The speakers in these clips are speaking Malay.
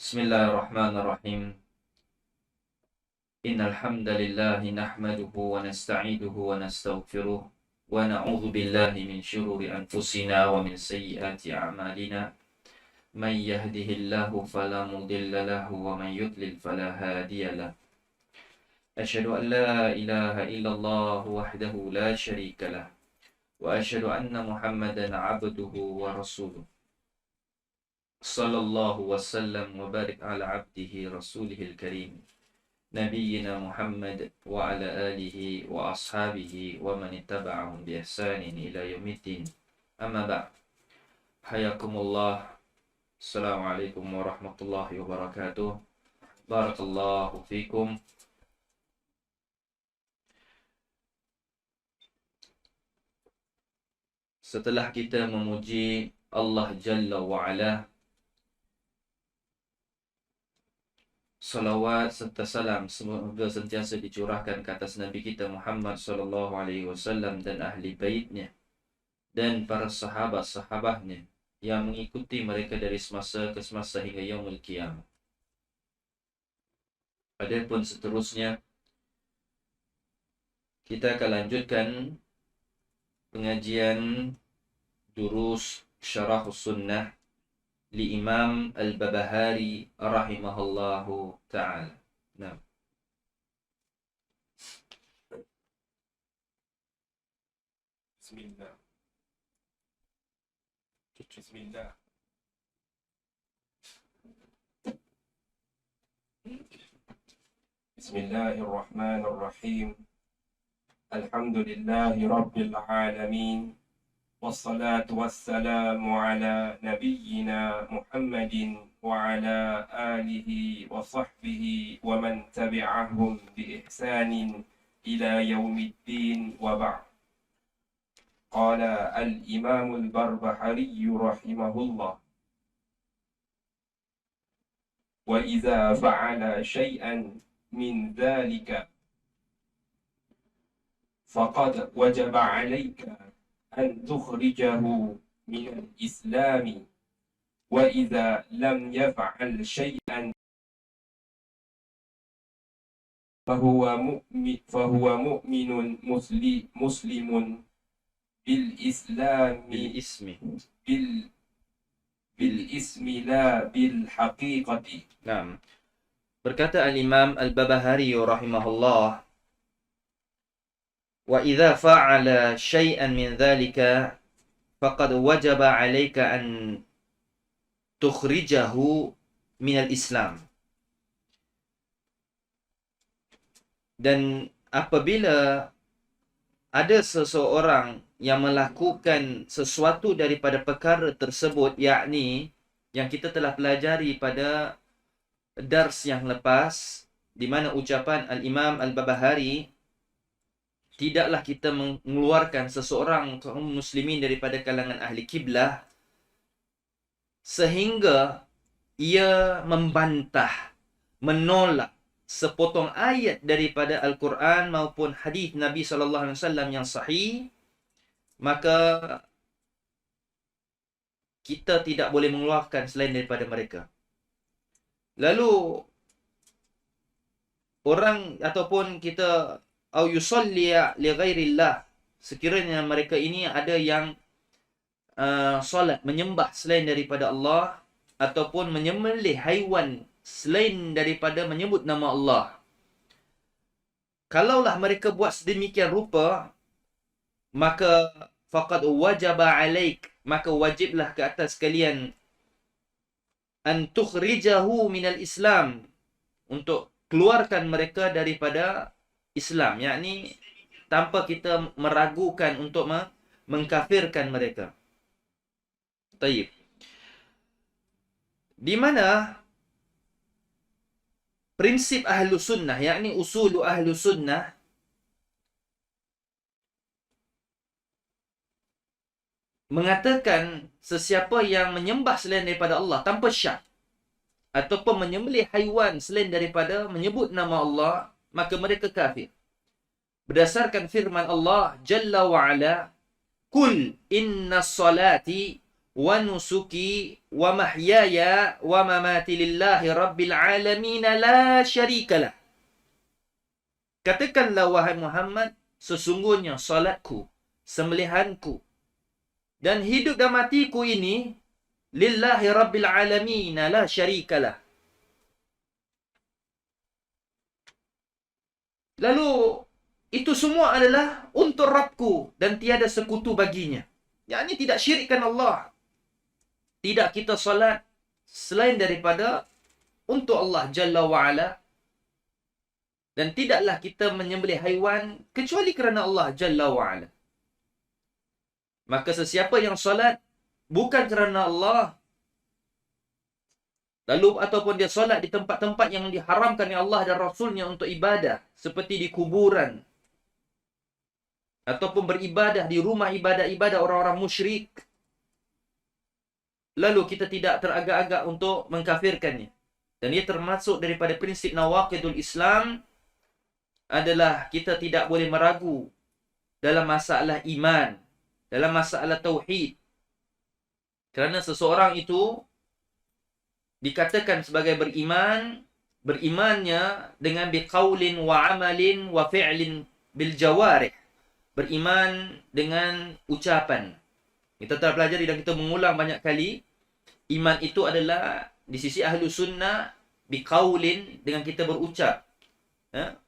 Bismillahirrahmanirrahim. Innal hamdalillah nahmaduhu wa nasta'inuhu wa nastaghfiruh wa na'udzu billahi min shururi anfusina wa min sayyiati a'malina. Man yahdihillahu fala mudilla lahu wa man yudlil fala hadiya lahu. Asyhadu an la ilaha illallah wahdahu la syarika lah wa asyhadu anna Muhammadan 'abduhu wa rasuluh. Sallallahu wasallam wa barik ala abdihi rasulihil karim Nabiyyina Muhammad wa ala alihi wa ashabihi wa man ittaba'ahum bi ihsanin ila yaumiddin. Amma ba'd. Hayakumullah. Assalamualaikum warahmatullahi wabarakatuh. Barakallahu fikum. Setelah kita memuji Allah Jalla wa Ala, salawat serta salam semoga sentiasa dicurahkan ke atas Nabi kita Muhammad sallallahu alaihi wasallam dan ahli baitnya dan para sahabat-sahabatnya yang mengikuti mereka dari semasa ke semasa hingga yaumul qiyamah. Adapun seterusnya kita akan lanjutkan pengajian durus Syarahus Sunnah li Imam Al-Babahari rahimahullahu ta'ala. Nah. Bismillah. Bismillah. Bismillahirrahmanirrahim. Alhamdulillahi Rabbil Alamin. Wassalatu wassalamu ala nabiyyina Muhammadin wa ala alihi wa sahbihi wa man tabi'ahum bi ihsanin ila yaumiddin wa ba'd. Qala al-Imam al-Barbahari rahimahullah. Wa idza fa'ala shay'an min dhalika faqad wajaba 'alayka أن تخرجه من الإسلام وإذا لم يفعل شيئا فهو مؤمن مسلم بالإسلام بالاسم لا بالحقيقة. Nah. Berkata al-Imam Al-Babahari rahimahullah, wa idza fa'ala syai'an min dzalika faqad wajaba 'alaika an tukhrijahu minal Islam. Dan apabila ada seseorang yang melakukan sesuatu daripada perkara tersebut, yakni yang kita telah pelajari pada dars yang lepas, di mana ucapan al-Imam Al-Babahari, tidaklah kita mengeluarkan seseorang kaum muslimin daripada kalangan ahli kiblah sehingga ia membantah, menolak sepotong ayat daripada Al-Quran maupun hadis Nabi SAW yang sahih, maka kita tidak boleh mengeluarkan selain daripada mereka. Lalu orang ataupun kita au yusalli li ghairillah, sekiranya mereka ini ada yang solat menyembah selain daripada Allah ataupun menyembelih haiwan selain daripada menyebut nama Allah, kalaulah mereka buat sedemikian rupa, maka faqad wajaba alaik, maka wajiblah ke atas kalian an tukhrijahu minal Islam, untuk keluarkan mereka daripada Islam, yakni tanpa kita meragukan untuk mengkafirkan mereka. Taib. Di mana prinsip ahlu sunnah, yakni usulu ahlu sunnah, mengatakan sesiapa yang menyembah selain daripada Allah tanpa syak ataupun menyembelih haiwan selain daripada menyebut nama Allah, maka mereka kafir. Berdasarkan firman Allah Jalla wa Ala, Kul inna salati wa nusuki wa mahyaya wa mamati lillahi rabbil alamin la syarikalah. Katakanlah wahai Muhammad, sesungguhnya salatku, sembelihanku, dan hidup dan matiku ini lillahi rabbil alamin la syarikalah. Lalu itu semua adalah untuk Rabbku dan tiada sekutu baginya. Yakni tidak syirikkan Allah. Tidak kita salat selain daripada untuk Allah Jalla wa'ala. Dan tidaklah kita menyembelih haiwan kecuali kerana Allah Jalla wa'ala. Maka sesiapa yang salat bukan kerana Allah, lalu ataupun dia solat di tempat-tempat yang diharamkan oleh Allah dan Rasulnya untuk ibadah, seperti di kuburan, ataupun beribadah di rumah ibadah-ibadah orang-orang musyrik, lalu kita tidak teragak-agak untuk mengkafirkannya. Dan ia termasuk daripada prinsip nawaqidul Islam adalah kita tidak boleh meragu dalam masalah iman, dalam masalah tauhid. Kerana seseorang itu dikatakan sebagai beriman, berimannya dengan biqaulin wa amalin wa fi'lin bil jawarih. Beriman dengan ucapan. Kita telah pelajari dan kita mengulang banyak kali. Iman itu adalah di sisi ahlu sunnah biqaulin, dengan kita berucap.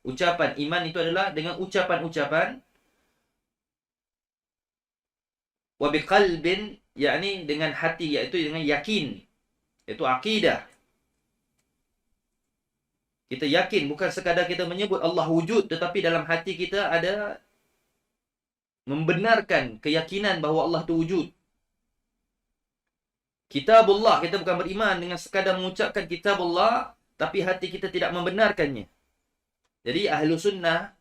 Ucapan. Iman itu adalah dengan ucapan-ucapan. Wa biqalbin, yakni dengan hati, iaitu dengan yakin. Itu akidah. Kita yakin, bukan sekadar kita menyebut Allah wujud, tetapi dalam hati kita ada membenarkan keyakinan bahawa Allah itu wujud. Kitabullah, kita bukan beriman dengan sekadar mengucapkan kitabullah, tapi hati kita tidak membenarkannya. Jadi ahlu sunnah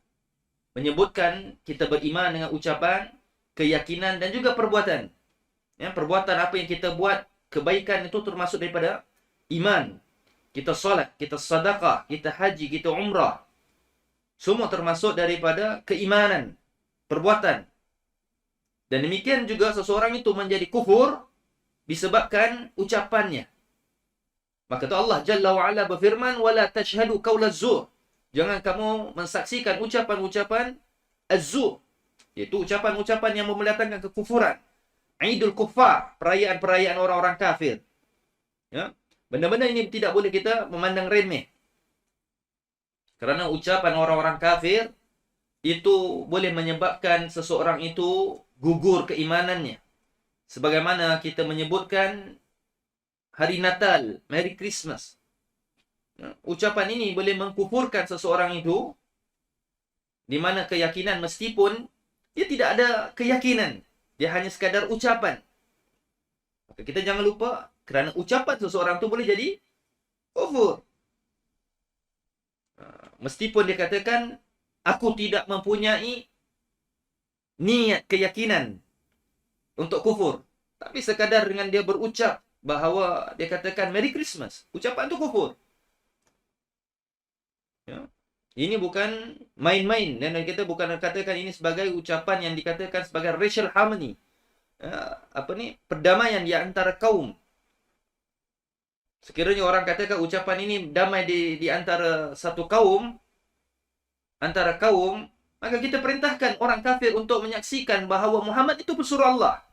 menyebutkan kita beriman dengan ucapan, keyakinan dan juga perbuatan. Perbuatan apa yang kita buat, kebaikan itu termasuk daripada iman. Kita solat, kita sedekah, kita haji, kita umrah. Semua termasuk daripada keimanan, perbuatan. Dan demikian juga seseorang itu menjadi kufur disebabkan ucapannya. Maka tu Allah Jalla wa'ala berfirman, وَلَا تَشْهَدُوا قَوْلَ الزُّورِ. Jangan kamu mensaksikan ucapan-ucapan az-zur, iaitu ucapan-ucapan yang mendatangkan kekufuran. Aidul Kuffar, perayaan-perayaan orang-orang kafir. Benda-benda ini tidak boleh kita memandang remeh. Kerana ucapan orang-orang kafir itu boleh menyebabkan seseorang itu gugur keimanannya. Sebagaimana kita menyebutkan hari Natal, Merry Christmas. Ucapan ini boleh mengkufurkan seseorang itu, di mana keyakinan meskipun dia tidak ada keyakinan, dia hanya sekadar ucapan. Maka kita jangan lupa, kerana ucapan seseorang itu boleh jadi kufur. Meskipun dia katakan, aku tidak mempunyai niat keyakinan untuk kufur, tapi sekadar dengan dia berucap bahawa dia katakan Merry Christmas, ucapan itu kufur. Ini bukan main-main, dan kita bukan katakan ini sebagai ucapan yang dikatakan sebagai racial harmony. Perdamaian di antara kaum. Sekiranya orang katakan ucapan ini damai di antara satu kaum, antara kaum, maka kita perintahkan orang kafir untuk menyaksikan bahawa Muhammad itu pesuruh Allah.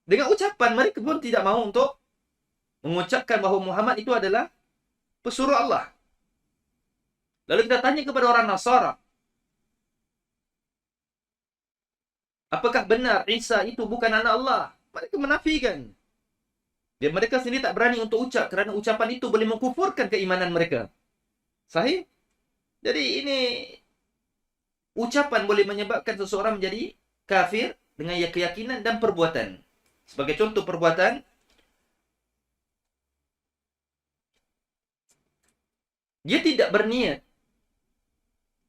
Dengan ucapan, mereka pun tidak mahu untuk mengucapkan bahawa Muhammad itu adalah pesuruh Allah. Lalu kita tanya kepada orang Nasara, apakah benar Isa itu bukan anak Allah? Mereka menafikan. Dan mereka sendiri tak berani untuk ucap, kerana ucapan itu boleh mengkufurkan keimanan mereka. Sahih? Jadi ini ucapan boleh menyebabkan seseorang menjadi kafir dengan keyakinan dan perbuatan. Sebagai contoh perbuatan, dia tidak berniat,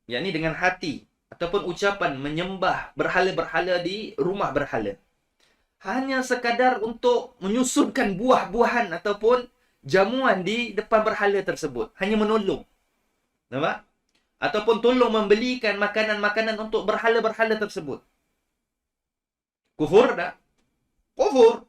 yakni dengan hati ataupun ucapan menyembah berhala-berhala di rumah berhala. Hanya sekadar untuk menyusunkan buah-buahan ataupun jamuan di depan berhala tersebut. Hanya menolong. Nampak? Ataupun tolong membelikan makanan-makanan untuk berhala-berhala tersebut. Kufur tak? Kufur.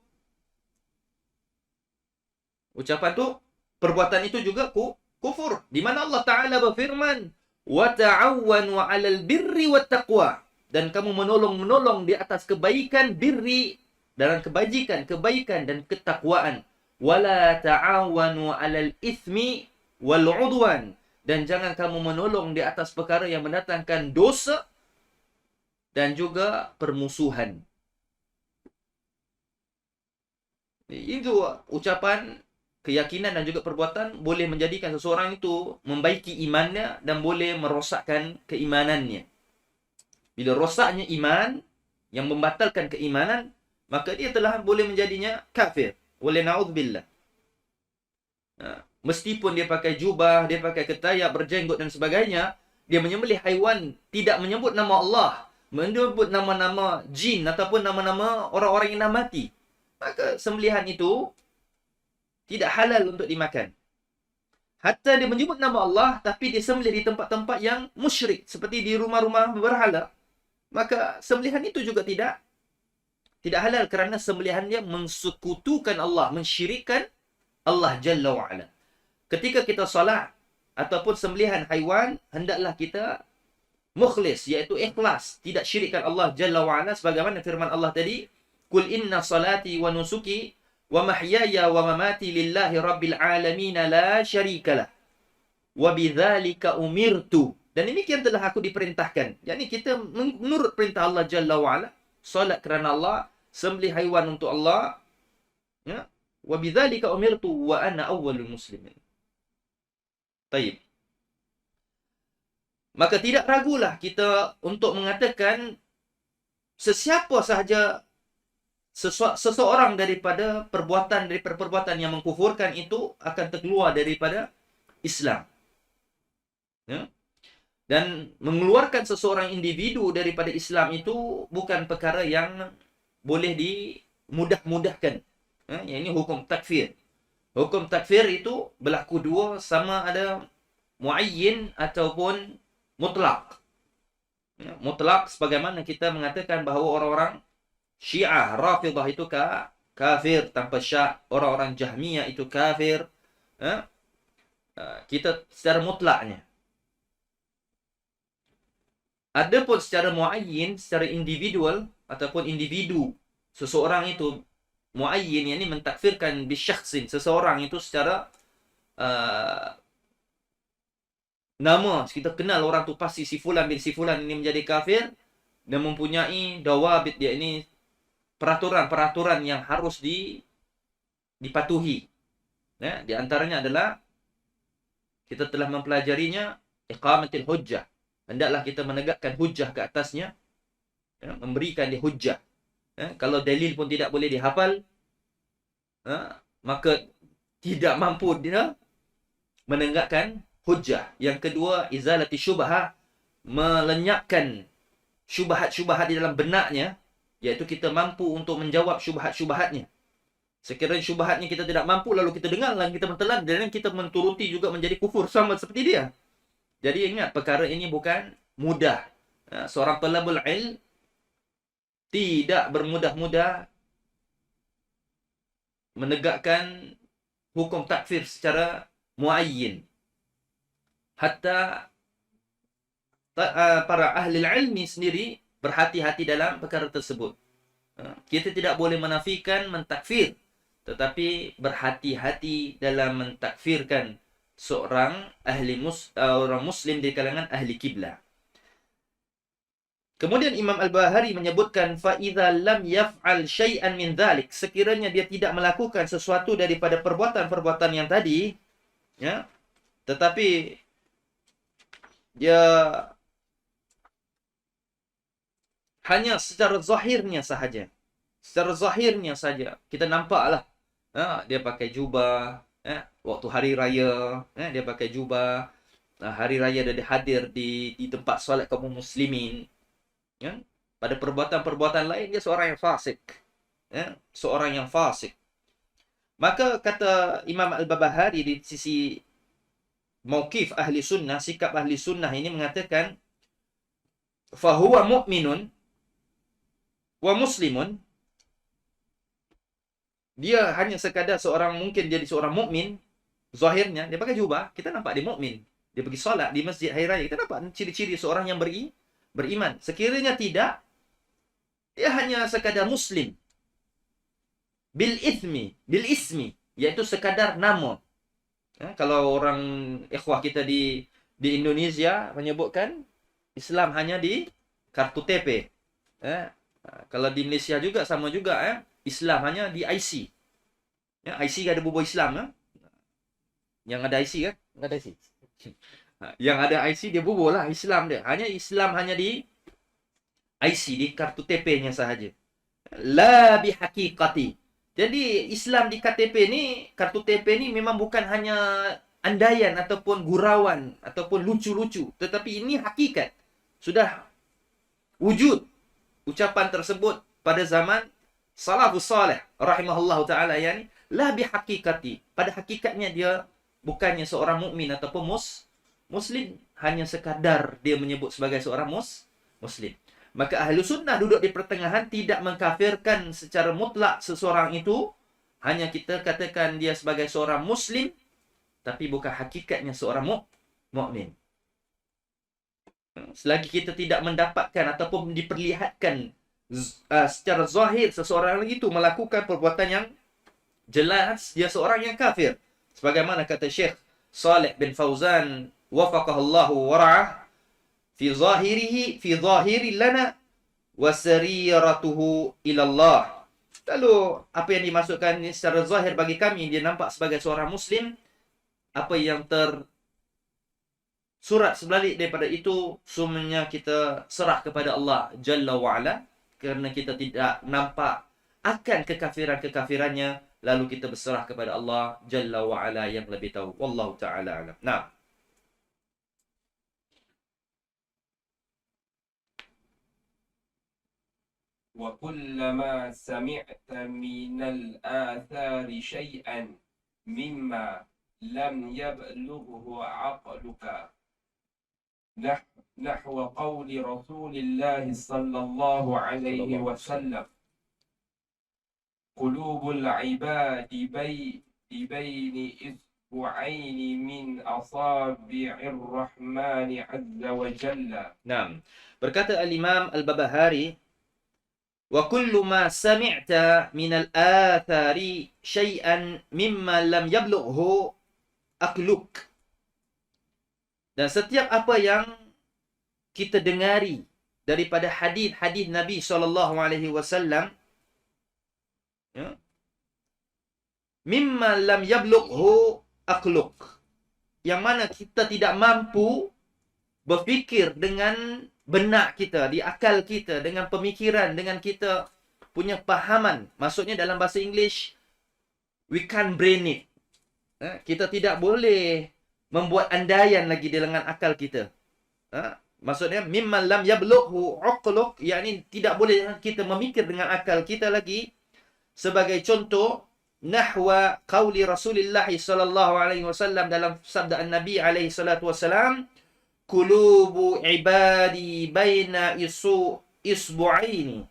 Ucapan tu, perbuatan itu juga kufur. Di mana Allah Ta'ala berfirman, wa ta'awwanu 'alal birri wat taqwa. Dan kamu menolong di atas kebaikan, birri, dalam kebaikan dan ketakwaan. Wala ta'awanu 'alal itsmi wal 'udwan. Dan jangan kamu menolong di atas perkara yang mendatangkan dosa dan juga permusuhan. Itu ucapan, keyakinan dan juga perbuatan boleh menjadikan seseorang itu membaiki imannya dan boleh merosakkan keimanannya. Bila rosaknya iman yang membatalkan keimanan, maka dia telah boleh menjadinya kafir. Wallahu na'udzubillah. Meskipun dia pakai jubah, dia pakai ketayak, berjenggot dan sebagainya, dia menyembelih haiwan tidak menyebut nama Allah, menyebut nama-nama jin ataupun nama-nama orang-orang yang dah mati, maka sembelihan itu tidak halal untuk dimakan. Hatta dia menyebut nama Allah tapi dia sembelih di tempat-tempat yang musyrik seperti di rumah-rumah berhala, maka sembelihan itu juga tidak halal kerana sembelihannya mensekutukan Allah, mensyirikkan Allah Jalla wa'ala. Ketika kita solat ataupun sembelihan haiwan, hendaklah kita mukhlis, iaitu ikhlas, tidak syirikkan Allah Jalla wa'ala, sebagaimana firman Allah tadi, Qul inna salati wa nusuki wa mahyaya wa mamati lillahi rabbil alamin la syarikalah wa bidzalika umirtu. Dan demikian telah aku diperintahkan. Yakni kita menurut perintah Allah Jalla wa'ala, solat kerana Allah, sembelih haiwan untuk Allah, ya. Wa bidzalika umirtu wa ana awwalul muslimin. Baik. Maka tidak ragulah kita untuk mengatakan sesiapa sahaja seseorang daripada perbuatan yang mengkufurkan itu akan terkeluar daripada Islam. Ya? Dan mengeluarkan seseorang individu daripada Islam itu bukan perkara yang boleh dimudah-mudahkan. Ya, ini hukum takfir. Hukum takfir itu berlaku dua, sama ada muayyin ataupun mutlak. Ya, mutlak sebagaimana kita mengatakan bahawa orang-orang Syiah, Rafidah itu kafir tanpa syak, orang-orang Jahmiyah itu kafir. Ya? Kita secara mutlaknya. Adapun secara muayyin, secara individual ataupun individu, seseorang itu muayyin, yang ini mentakfirkan bisyakhsin, seseorang itu secara nama, kita kenal orang tu pasti si fulan bin si fulan ini menjadi kafir, dan mempunyai dawabit, dia ini peraturan-peraturan yang harus dipatuhi. Ya, di antaranya adalah kita telah mempelajarinya, iqamatil hujjah. Hendaklah kita menegakkan hujjah ke atasnya, ya, memberikan dia hujjah. Ya, kalau dalil pun tidak boleh dihafal, ya, maka tidak mampu dia menegakkan hujjah. Yang kedua, izalati syubhah, melenyapkan syubhat-syubhat di dalam benaknya, iaitu kita mampu untuk menjawab syubhat-syubhatnya. Sekiranya syubhatnya kita tidak mampu, lalu kita dengar dan kita mentelan, dan kita menturuti juga menjadi kufur sama seperti dia. Jadi ingat, perkara ini bukan mudah. Seorang talabul ilm tidak bermudah-mudah menegakkan hukum takfir secara muayyin. Hatta para ahli ilmi sendiri berhati-hati dalam perkara tersebut. Kita tidak boleh menafikan, mentakfir, tetapi berhati-hati dalam mentakfirkan seorang orang muslim di kalangan ahli kiblah. Kemudian Imam Al-Bahari menyebutkan, fa idza lam yaf'al syai'an min dzalik, sekiranya dia tidak melakukan sesuatu daripada perbuatan-perbuatan yang tadi, ya, tetapi dia hanya secara zahirnya sahaja. Secara zahirnya saja kita nampaklah, dia pakai jubah, waktu hari raya, dia pakai jubah, hari raya dia hadir di tempat solat kaum muslimin, ya. Pada perbuatan-perbuatan lain dia seorang yang fasik, ya, seorang yang fasik. Maka kata Imam Al-Barbahari di sisi mauqif ahli sunnah, sikap ahli sunnah ini mengatakan, fahuwa mu'minun wa muslimun Dia hanya sekadar seorang, mungkin jadi seorang mukmin, zahirnya dia pakai jubah, kita nampak dia mukmin. Dia pergi solat di masjid hari raya, kita nampak ciri-ciri seorang yang beriman. Sekiranya tidak, dia hanya sekadar muslim. Bil ismi, yaitu sekadar nama. Kalau orang ikhwah kita di Indonesia menyebutkan Islam hanya di kartu TP. Kalau di Malaysia juga sama juga. Islam hanya di IC. IC ada bubuh Islam. Yang ada IC kan? Nggak ada IC. Yang ada IC dia bubuh lah Islam dia. Islam hanya di IC, di kartu TP-nya sahaja. La bihaqiqati. Jadi Islam di KTP ni, kartu TP ni memang bukan hanya andaian ataupun gurauan ataupun lucu-lucu, tetapi ini hakikat. Sudah wujud ucapan tersebut pada zaman salafus salih rahimahullahu taala, yani la bihaqiqati. Pada hakikatnya dia bukannya seorang mukmin ataupun muslim, hanya sekadar dia menyebut sebagai seorang muslim. Maka ahlu sunnah duduk di pertengahan, tidak mengkafirkan secara mutlak seseorang itu. Hanya kita katakan dia sebagai seorang muslim, tapi bukan hakikatnya seorang mukmin. Selagi kita tidak mendapatkan ataupun diperlihatkan secara zahir seseorang itu melakukan perbuatan yang jelas dia seorang yang kafir. Sebagaimana kata Syekh Saleh bin Fauzan wafaqahullahu wara'ah, fi zahiri lana wa sariratuhu ilallah. Lalu apa yang dimasukkan secara zahir bagi kami, dia nampak sebagai seorang muslim. Apa yang tersurat sebalik daripada itu, semuanya kita serah kepada Allah Jalla wa'ala, kerana kita tidak nampak akan kekafiran-kekafirannya, lalu kita berserah kepada Allah Jalla wa'ala yang lebih tahu. Wallahu ta'ala alam. Nah, وكلما سمعت من الآثار شيئا مما لم يبلغه عقلك نحو قول رسول الله صلى الله عليه وسلم قلوب العباد بين إصبعين من أصابع الرحمن عز وجل. Naam. Berkata Al-Imam Al-Babahari, wa kullu ma sami'ta min al-athari syai'an mimma lam yablughu aqluk. Dan setiap apa yang kita dengari daripada hadis-hadis Nabi SAW, ya, mimma lam yablughu aqluk, yang mana kita tidak mampu berfikir dengan benak kita, di akal kita, dengan pemikiran, dengan kita punya pahaman. Maksudnya dalam bahasa English, we can't brain it. Kita tidak boleh membuat andaian lagi dengan akal kita. Maksudnya mimman lam yablughu uqluk, yakni tidak boleh kita memikir dengan akal kita lagi. Sebagai contoh, nahwa qauli Rasulullah sallallahu alaihi wasallam, dalam sabda Nabi alaihi salatu wasallam, qulubu ibadi baina isbu'aini.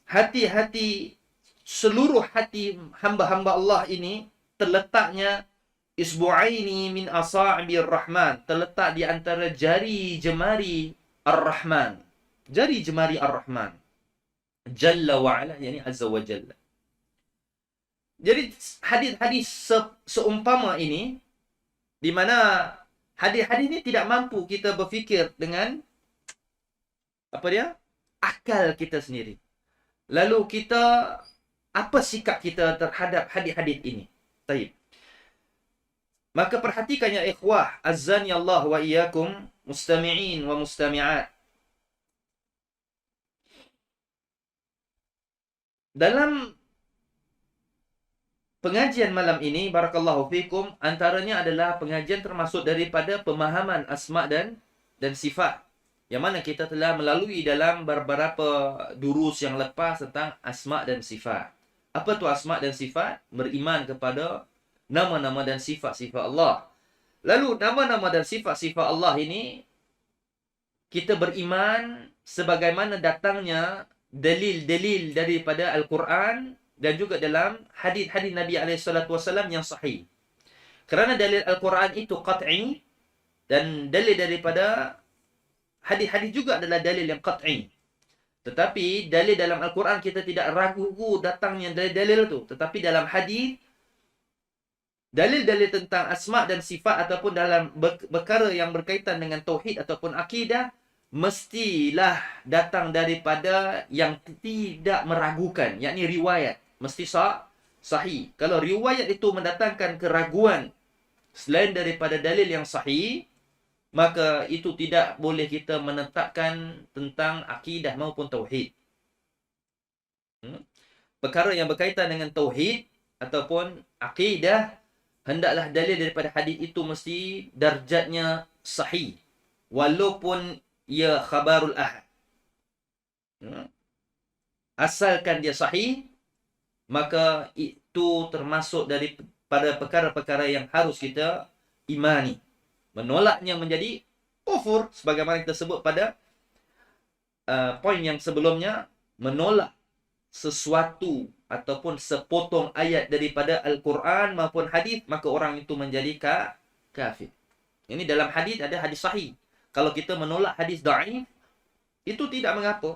Hati-hati, seluruh hati hamba-hamba Allah ini terletaknya isbu'aini min asa'ibir rahman, terletak di antara jari jemari ar-Rahman. Jari jemari ar-Rahman Jalla wa'ala, yani azza wa jalla. Jadi hadis-hadis seumpama ini, di mana hadis-hadis ini tidak mampu kita berfikir dengan akal kita sendiri. Lalu kita, apa sikap kita terhadap hadis-hadis ini? Baik. Maka perhatikan ya ikhwah, azzani Allah wa iyyakum, mustami'in wa mustami'at. Dalam pengajian malam ini, barakallahu fikum, antaranya adalah pengajian termasuk daripada pemahaman asma' dan sifat, yang mana kita telah melalui dalam beberapa durus yang lepas tentang asma' dan sifat. Apa tu asma' dan sifat? Beriman kepada nama-nama dan sifat-sifat Allah. Lalu nama-nama dan sifat-sifat Allah ini, kita beriman sebagaimana datangnya dalil-dalil daripada Al-Quran dan juga dalam hadis-hadis Nabi SAW yang sahih. Kerana dalil Al-Quran itu qat'i, dan dalil daripada hadis-hadis juga adalah dalil yang qat'i. Tetapi dalil dalam Al-Quran kita tidak ragu datangnya dalil-dalil itu. Tetapi dalam hadis, dalil-dalil tentang asma dan sifat ataupun dalam perkara yang berkaitan dengan tauhid ataupun akidah, mestilah datang daripada yang tidak meragukan, yakni riwayat. Mesti sahih. Kalau riwayat itu mendatangkan keraguan selain daripada dalil yang sahih, maka itu tidak boleh kita menetapkan tentang akidah maupun tauhid. Perkara yang berkaitan dengan tauhid ataupun akidah, hendaklah dalil daripada hadis itu mesti darjatnya sahih, walaupun ia khabarul ahad. Asalkan dia sahih, maka itu termasuk daripada perkara-perkara yang harus kita imani. Menolaknya menjadi kufur, sebagaimana kita sebut pada poin yang sebelumnya. Menolak sesuatu ataupun sepotong ayat daripada Al-Quran maupun hadis, maka orang itu menjadi kafir. Ini dalam hadis ada hadis sahih. Kalau kita menolak hadis dhaif, itu tidak mengapa.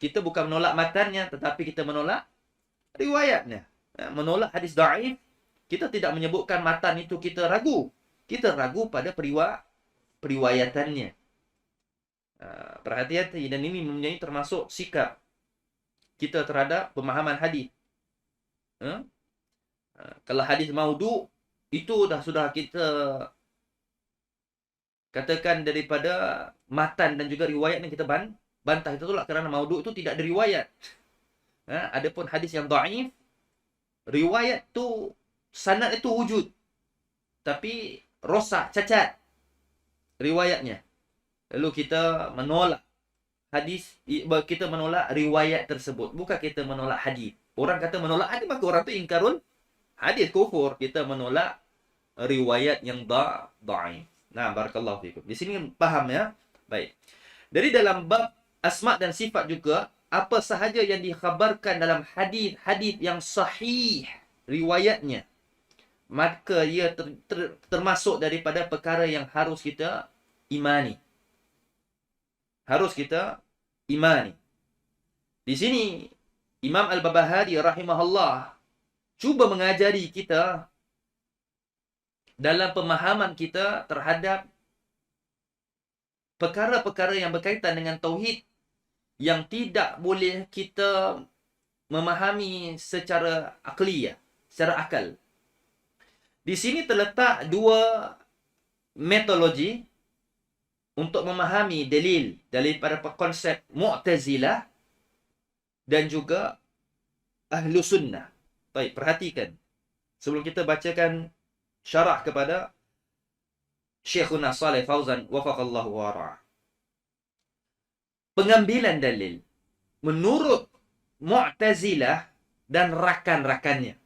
Kita bukan menolak matannya, tetapi kita menolak riwayatnya. Menolak hadis dhaif, kita tidak menyebutkan matan itu kita ragu. Kita ragu pada periwayatannya. Perhati-hati, dan ini menjadi termasuk sikap kita terhadap pemahaman hadis. Kalau hadis maudhu, itu sudah kita katakan daripada matan dan juga riwayat yang kita bantah, itu tolak kerana maudhu itu tidak ada riwayat. Adapun hadis yang dhaif, riwayat tu sanad itu wujud, tapi rosak, cacat riwayatnya. Lalu kita menolak hadis, kita menolak riwayat tersebut, bukan kita menolak hadis. Orang kata menolak hadis, maka orang tu ingkarul hadis, kufur. Kita menolak riwayat yang dhaif. Nah, barakallahu fikum. Di sini paham ya? Baik. Dari dalam bab asma dan sifat juga, apa sahaja yang dikhabarkan dalam hadis yang sahih riwayatnya, maka ia termasuk daripada perkara yang harus kita imani. Harus kita imani. Di sini Imam Al-Barbahari rahimahullah cuba mengajari kita dalam pemahaman kita terhadap perkara-perkara yang berkaitan dengan tauhid yang tidak boleh kita memahami secara akliyah, secara akal. Di sini terletak dua metodologi untuk memahami dalil daripada konsep Mu'tazilah dan juga Ahlu Sunnah. Baik, perhatikan. Sebelum kita bacakan syarah kepada Syekhuna Saleh Fauzan wafaqallahu wara'a. Pengambilan dalil menurut Mu'tazilah dan rakan-rakannya.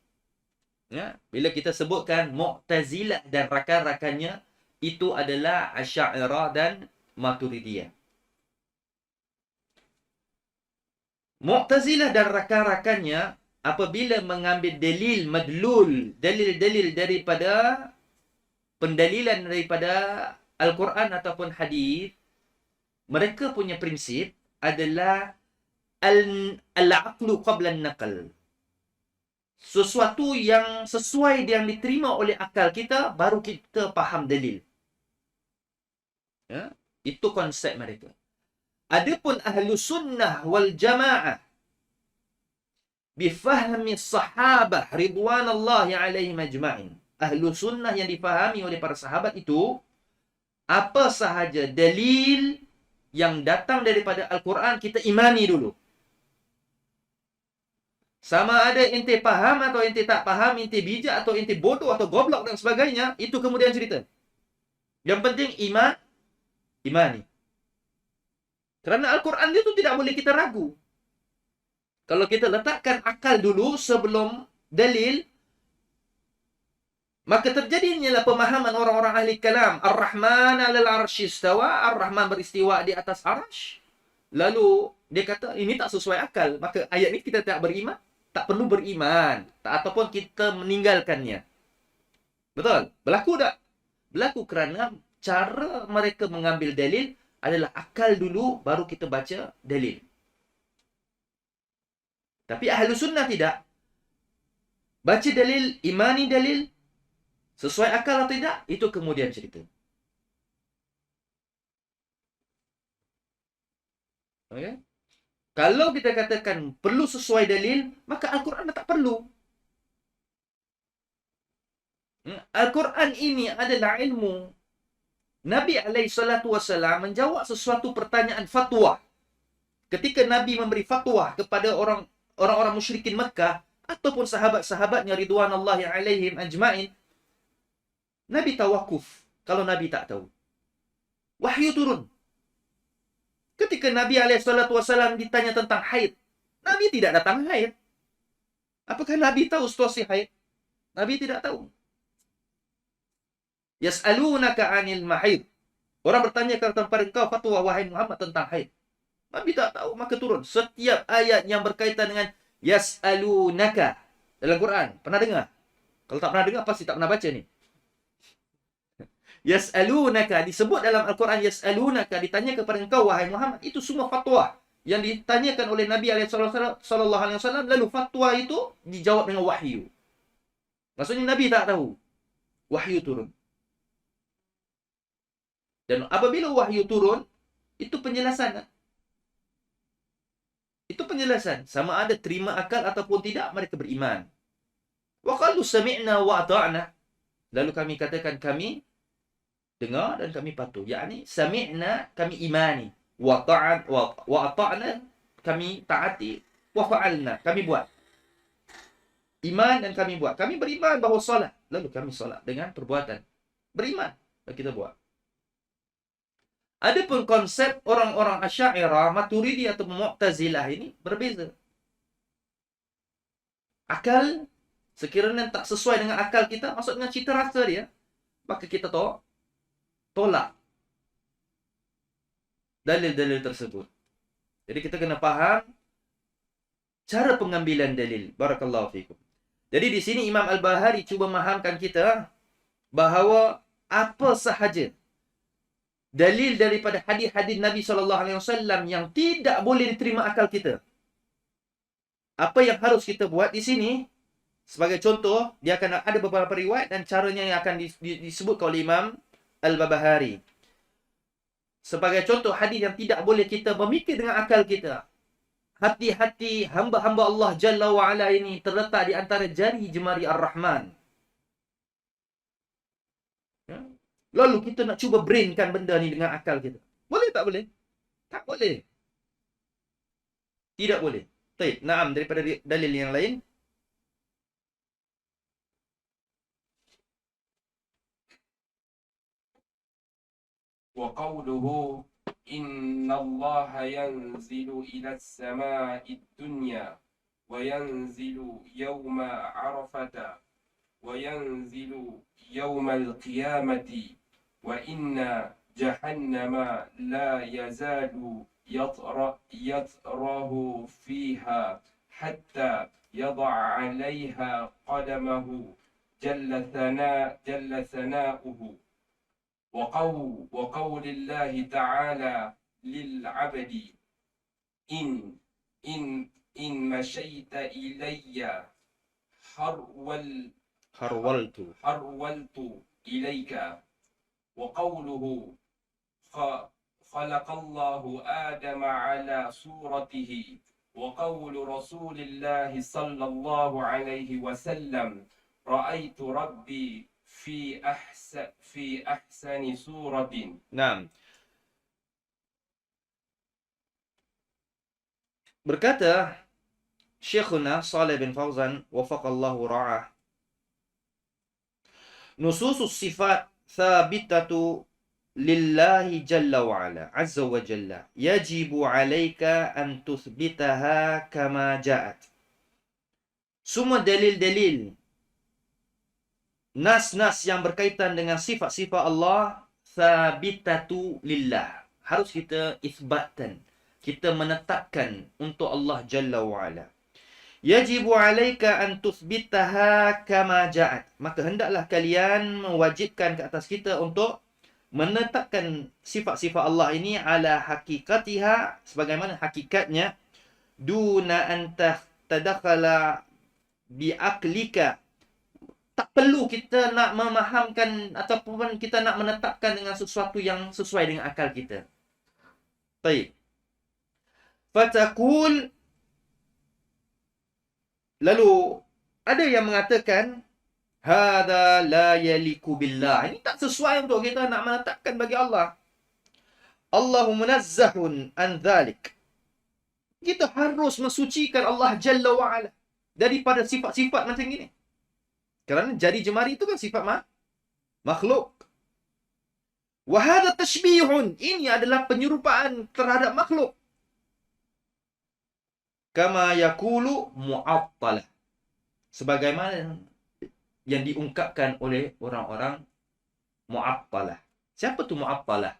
Ya, bila kita sebutkan Mu'tazilah dan rakan-rakannya, itu adalah Asy'ariyah dan Maturidiyah. Mu'tazilah dan rakan-rakannya apabila mengambil dalil madlul, dalil-dalil daripada pendalilan daripada Al-Quran ataupun hadis, mereka punya prinsip adalah al-aqlu qabla an-naql. Sesuatu yang sesuai yang diterima oleh akal kita, baru kita faham dalil. Ya, itu konsep mereka. Adapun ahlu sunnah wal jamaah bifahmi sahabah ridwanallahi alaihim ajma'in. Ahlu sunnah yang difahami oleh para sahabat itu, apa sahaja dalil yang datang daripada Al-Quran, kita imani dulu. Sama ada ente faham atau ente tak faham, ente bijak atau ente bodoh atau goblok dan sebagainya, itu kemudian cerita. Yang penting imani. Kerana Al-Quran itu tidak boleh kita ragu. Kalau kita letakkan akal dulu sebelum dalil, maka terjadinya pemahaman orang-orang ahli kalam. Ar-Rahman 'alal 'arsy istawa, Ar-Rahman beristiwa di atas arsy. Lalu dia kata ini tak sesuai akal, maka ayat ini kita tak beriman. tak perlu beriman ataupun kita meninggalkannya. Betul? Berlaku tak? Berlaku kerana cara mereka mengambil dalil adalah akal dulu, baru kita baca dalil. Tapi ahlu sunnah tidak. Baca dalil, imani dalil, sesuai akal atau tidak, itu kemudian cerita. Okay? Kalau kita katakan perlu sesuai dalil, maka Al-Quran tak perlu. Al-Quran ini adalah ilmu. Nabi SAW menjawab sesuatu pertanyaan fatwa. Ketika Nabi memberi fatwa kepada orang-orang musyrikin Mekah ataupun sahabat-sahabatnya ridwanullahi alaihim ajma'in, Nabi tawakuf kalau Nabi tak tahu. Wahyu turun. Ketika Nabi SAW ditanya tentang haid, Nabi tidak datang haid. Apakah Nabi tahu situasi haid? Nabi tidak tahu. Yas'alunaka 'anil mahid. Orang bertanya kepada engkau fatwa wahai Muhammad tentang haid. Nabi tak tahu, maka turun setiap ayat yang berkaitan dengan yas'alunaka dalam Quran. Pernah dengar? Kalau tak pernah dengar pasti tak pernah baca ni. Yas'alunaka disebut dalam Al-Quran, yas'alunaka ditanya kepada engkau wahai Muhammad, itu semua fatwa yang ditanyakan oleh Nabi sallallahu alaihi wasallam, lalu fatwa itu dijawab dengan wahyu. Maksudnya Nabi tak tahu. Wahyu turun. Dan apabila wahyu turun, itu penjelasan. Itu penjelasan. Sama ada terima akal ataupun tidak, mereka beriman. Wa qalu sami'na wa ata'na. Lalu kami katakan kami dengar dan kami patuh. Yakni sami'na kami imani. Wa ata'na kami taati. Wa fa'alna kami buat. Iman dan kami buat. Kami beriman bahawa solat. Lalu kami solat dengan perbuatan. Beriman dan kita buat. Adapun konsep orang-orang Asy'ariyah, Maturidi atau Mu'tazilah ini berbeza. Akal, sekiranya tak sesuai dengan akal kita, maksudnya cita rasa dia, maka kita tolak dalil-dalil tersebut. Jadi kita kena faham cara pengambilan dalil. Barakallahu fikum. Jadi di sini Imam Al-Bahari cuba memahamkan kita bahawa apa sahaja dalil daripada hadis-hadis Nabi SAW yang tidak boleh diterima akal kita. Apa yang harus kita buat di sini? Sebagai contoh, dia akan ada beberapa riwayat dan caranya yang akan disebut oleh Imam Al-Barbahari. Sebagai contoh hadis yang tidak boleh kita memikir dengan akal kita. Hati-hati hamba-hamba Allah Jalla wa'ala ini terletak di antara jari jemari Ar-Rahman. Lalu kita nak cuba brainkan benda ni dengan akal kita. Boleh tak boleh? Tak boleh. Tidak boleh. Baik, naam daripada dalil yang lain. Wa qawluhu inna Allah yanzilu ila as-sama'i ad-dunya wa yanzilu yawma Arafata wa yanzilu yawma al-qiyamati wa inna jahannama la yazalu yatrahu fiha hatta yada'a 'alayha qadamahu jalla thana'uhu وقول الله تعالى للعبد إن مشيت إلي حرولت إليك وقوله خلق الله آدم على صورته وقول رسول الله صلى الله عليه وسلم رأيت ربي في أحسن سورة. Naam. Berkata Syekhuna Shalih bin Fauzan wafaqallahu ra'ah, nususus sifat thabitatu lillahi jalla wa ala azza wa jalla yajibu 'alaika an tuthbitaha kama ja'at. Semua dalil-dalil nas-nas yang berkaitan dengan sifat-sifat Allah thabitatu lillah, harus kita isbatkan, kita menetapkan untuk Allah Jalla wa'ala. Yajibu 'alaika an tuthbitaha kama ja'at. Maka hendaklah kalian mewajibkan ke atas kita untuk menetapkan sifat-sifat Allah ini ala hakikatiha, sebagaimana hakikatnya, duna an tadakhala bi aklika. Tak perlu kita nak memahamkan ataupun kita nak menetapkan dengan sesuatu yang sesuai dengan akal kita. Baik. Fatakul, lalu ada yang mengatakan hadza la yaliku billah. Ini tak sesuai untuk kita nak menetapkan bagi Allah. Allahu munazzahun an dzalik. Kita harus mensucikan Allah Jalla wa Ala daripada sifat-sifat macam ini. Kerana jari jemari itu kan sifat makhluk. Wa hadza tashbihun. Ini adalah penyerupaan terhadap makhluk. Kama yaqulu mu'attalah. Sebagaimana yang diungkapkan oleh orang-orang mu'attalah. Siapa tu mu'attalah?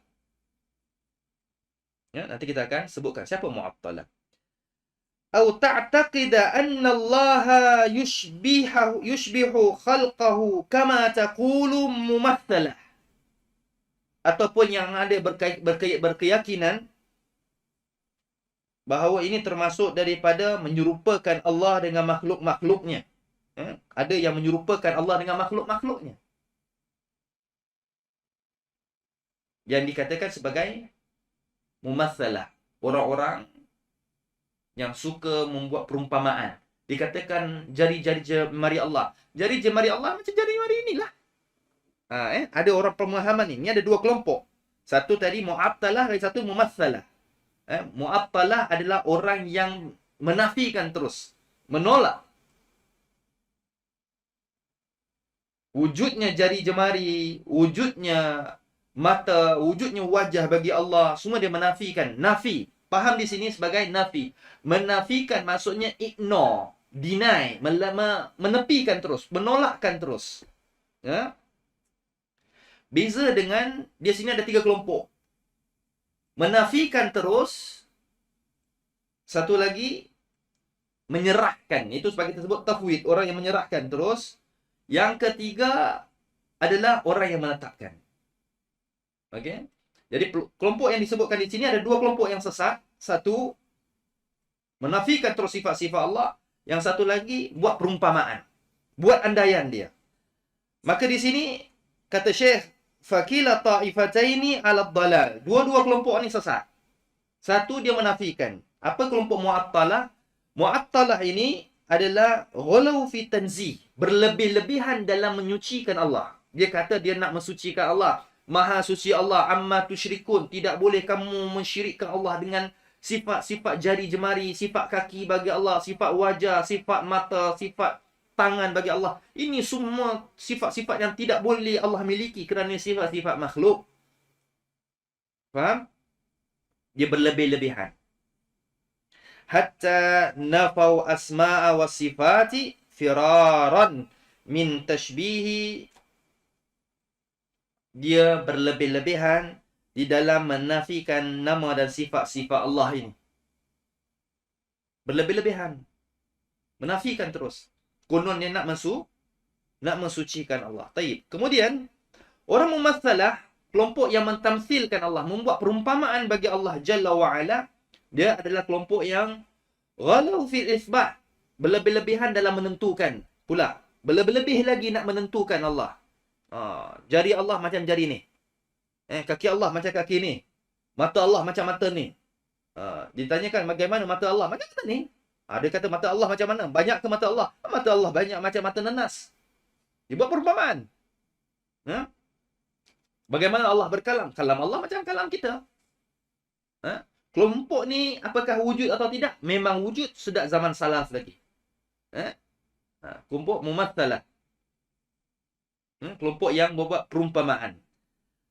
Ya, nanti kita akan sebutkan siapa mu'attalah. Au ta'taqida anna Allah yushbihu khalqahu kama taqulu mumatsalah. Ataupun yang ada berkeyakinan bahawa ini termasuk daripada menyerupakan Allah dengan makhluk-makhluknya. Ada yang menyerupakan Allah dengan makhluk-makhluknya. Yang dikatakan sebagai mumatsalah. Orang-orang yang suka membuat perumpamaan. Dikatakan jari-jari jemari Allah. Jari jemari Allah macam jari jemari inilah. Ada orang pemahaman ni. Ini ada dua kelompok. Satu tadi mu'attalah, dan satu mumatsalah. Mu'attalah adalah orang yang menafikan terus. Menolak wujudnya jari jemari, wujudnya mata, wujudnya wajah bagi Allah. Semua dia menafikan. Nafi. Faham di sini sebagai nafi. Menafikan maksudnya ignore, deny, menepikan terus, menolakkan terus. Ya? Beza dengan, di sini ada tiga kelompok. Menafikan terus, satu lagi menyerahkan. Itu sebagai tersebut tafwid, orang yang menyerahkan terus. Yang ketiga adalah orang yang menetapkan. Okey? Jadi kelompok yang disebutkan di sini ada dua kelompok yang sesat. Satu, menafikan terus sifat-sifat Allah. Yang satu lagi, buat perumpamaan. Buat andaian dia. Maka di sini, kata Syekh, fakila ta'ifataini ala dhalal. Dua-dua kelompok ni sesat. Satu, dia menafikan. Apa kelompok mu'attalah? Mu'attalah ini adalah ghalau fi tanzih. Berlebih-lebihan dalam menyucikan Allah. Dia kata dia nak mensucikan Allah. Maha suci Allah, amma tusyrikun. Tidak boleh kamu mensyirikkan Allah dengan sifat-sifat jari jemari, sifat kaki bagi Allah, sifat wajah, sifat mata, sifat tangan bagi Allah. Ini semua sifat-sifat yang tidak boleh Allah miliki kerana sifat-sifat makhluk. Faham? Dia berlebih-lebihan. Hatta nafau asma'a wa sifati firaran min tashbihi. Dia berlebih-lebihan di dalam menafikan nama dan sifat-sifat Allah ini. Berlebih-lebihan. Menafikan terus. Konon dia nak mensucikan Allah. Taib. Kemudian, orang mumatsalah, kelompok yang mentamsilkan Allah, membuat perumpamaan bagi Allah Jalla wa'ala, dia adalah kelompok yang ghalau fil isbat. Berlebih-lebihan dalam menentukan pula. Berlebih-lebih lagi nak menentukan Allah. Jari Allah macam jari ni. Kaki Allah macam kaki ni. Mata Allah macam mata ni. Ditanyakan bagaimana mata Allah? Macam mana ni? Dia kata mata Allah macam mana? Banyak ke mata Allah? Mata Allah banyak macam mata nanas. Dia buat perumpamaan. Bagaimana Allah berkalam? Kalam Allah macam kalam kita. Kelompok ni apakah wujud atau tidak? Memang wujud sejak zaman salaf lagi. Kelompok mumatsalah. Kelompok yang membuat perumpamaan.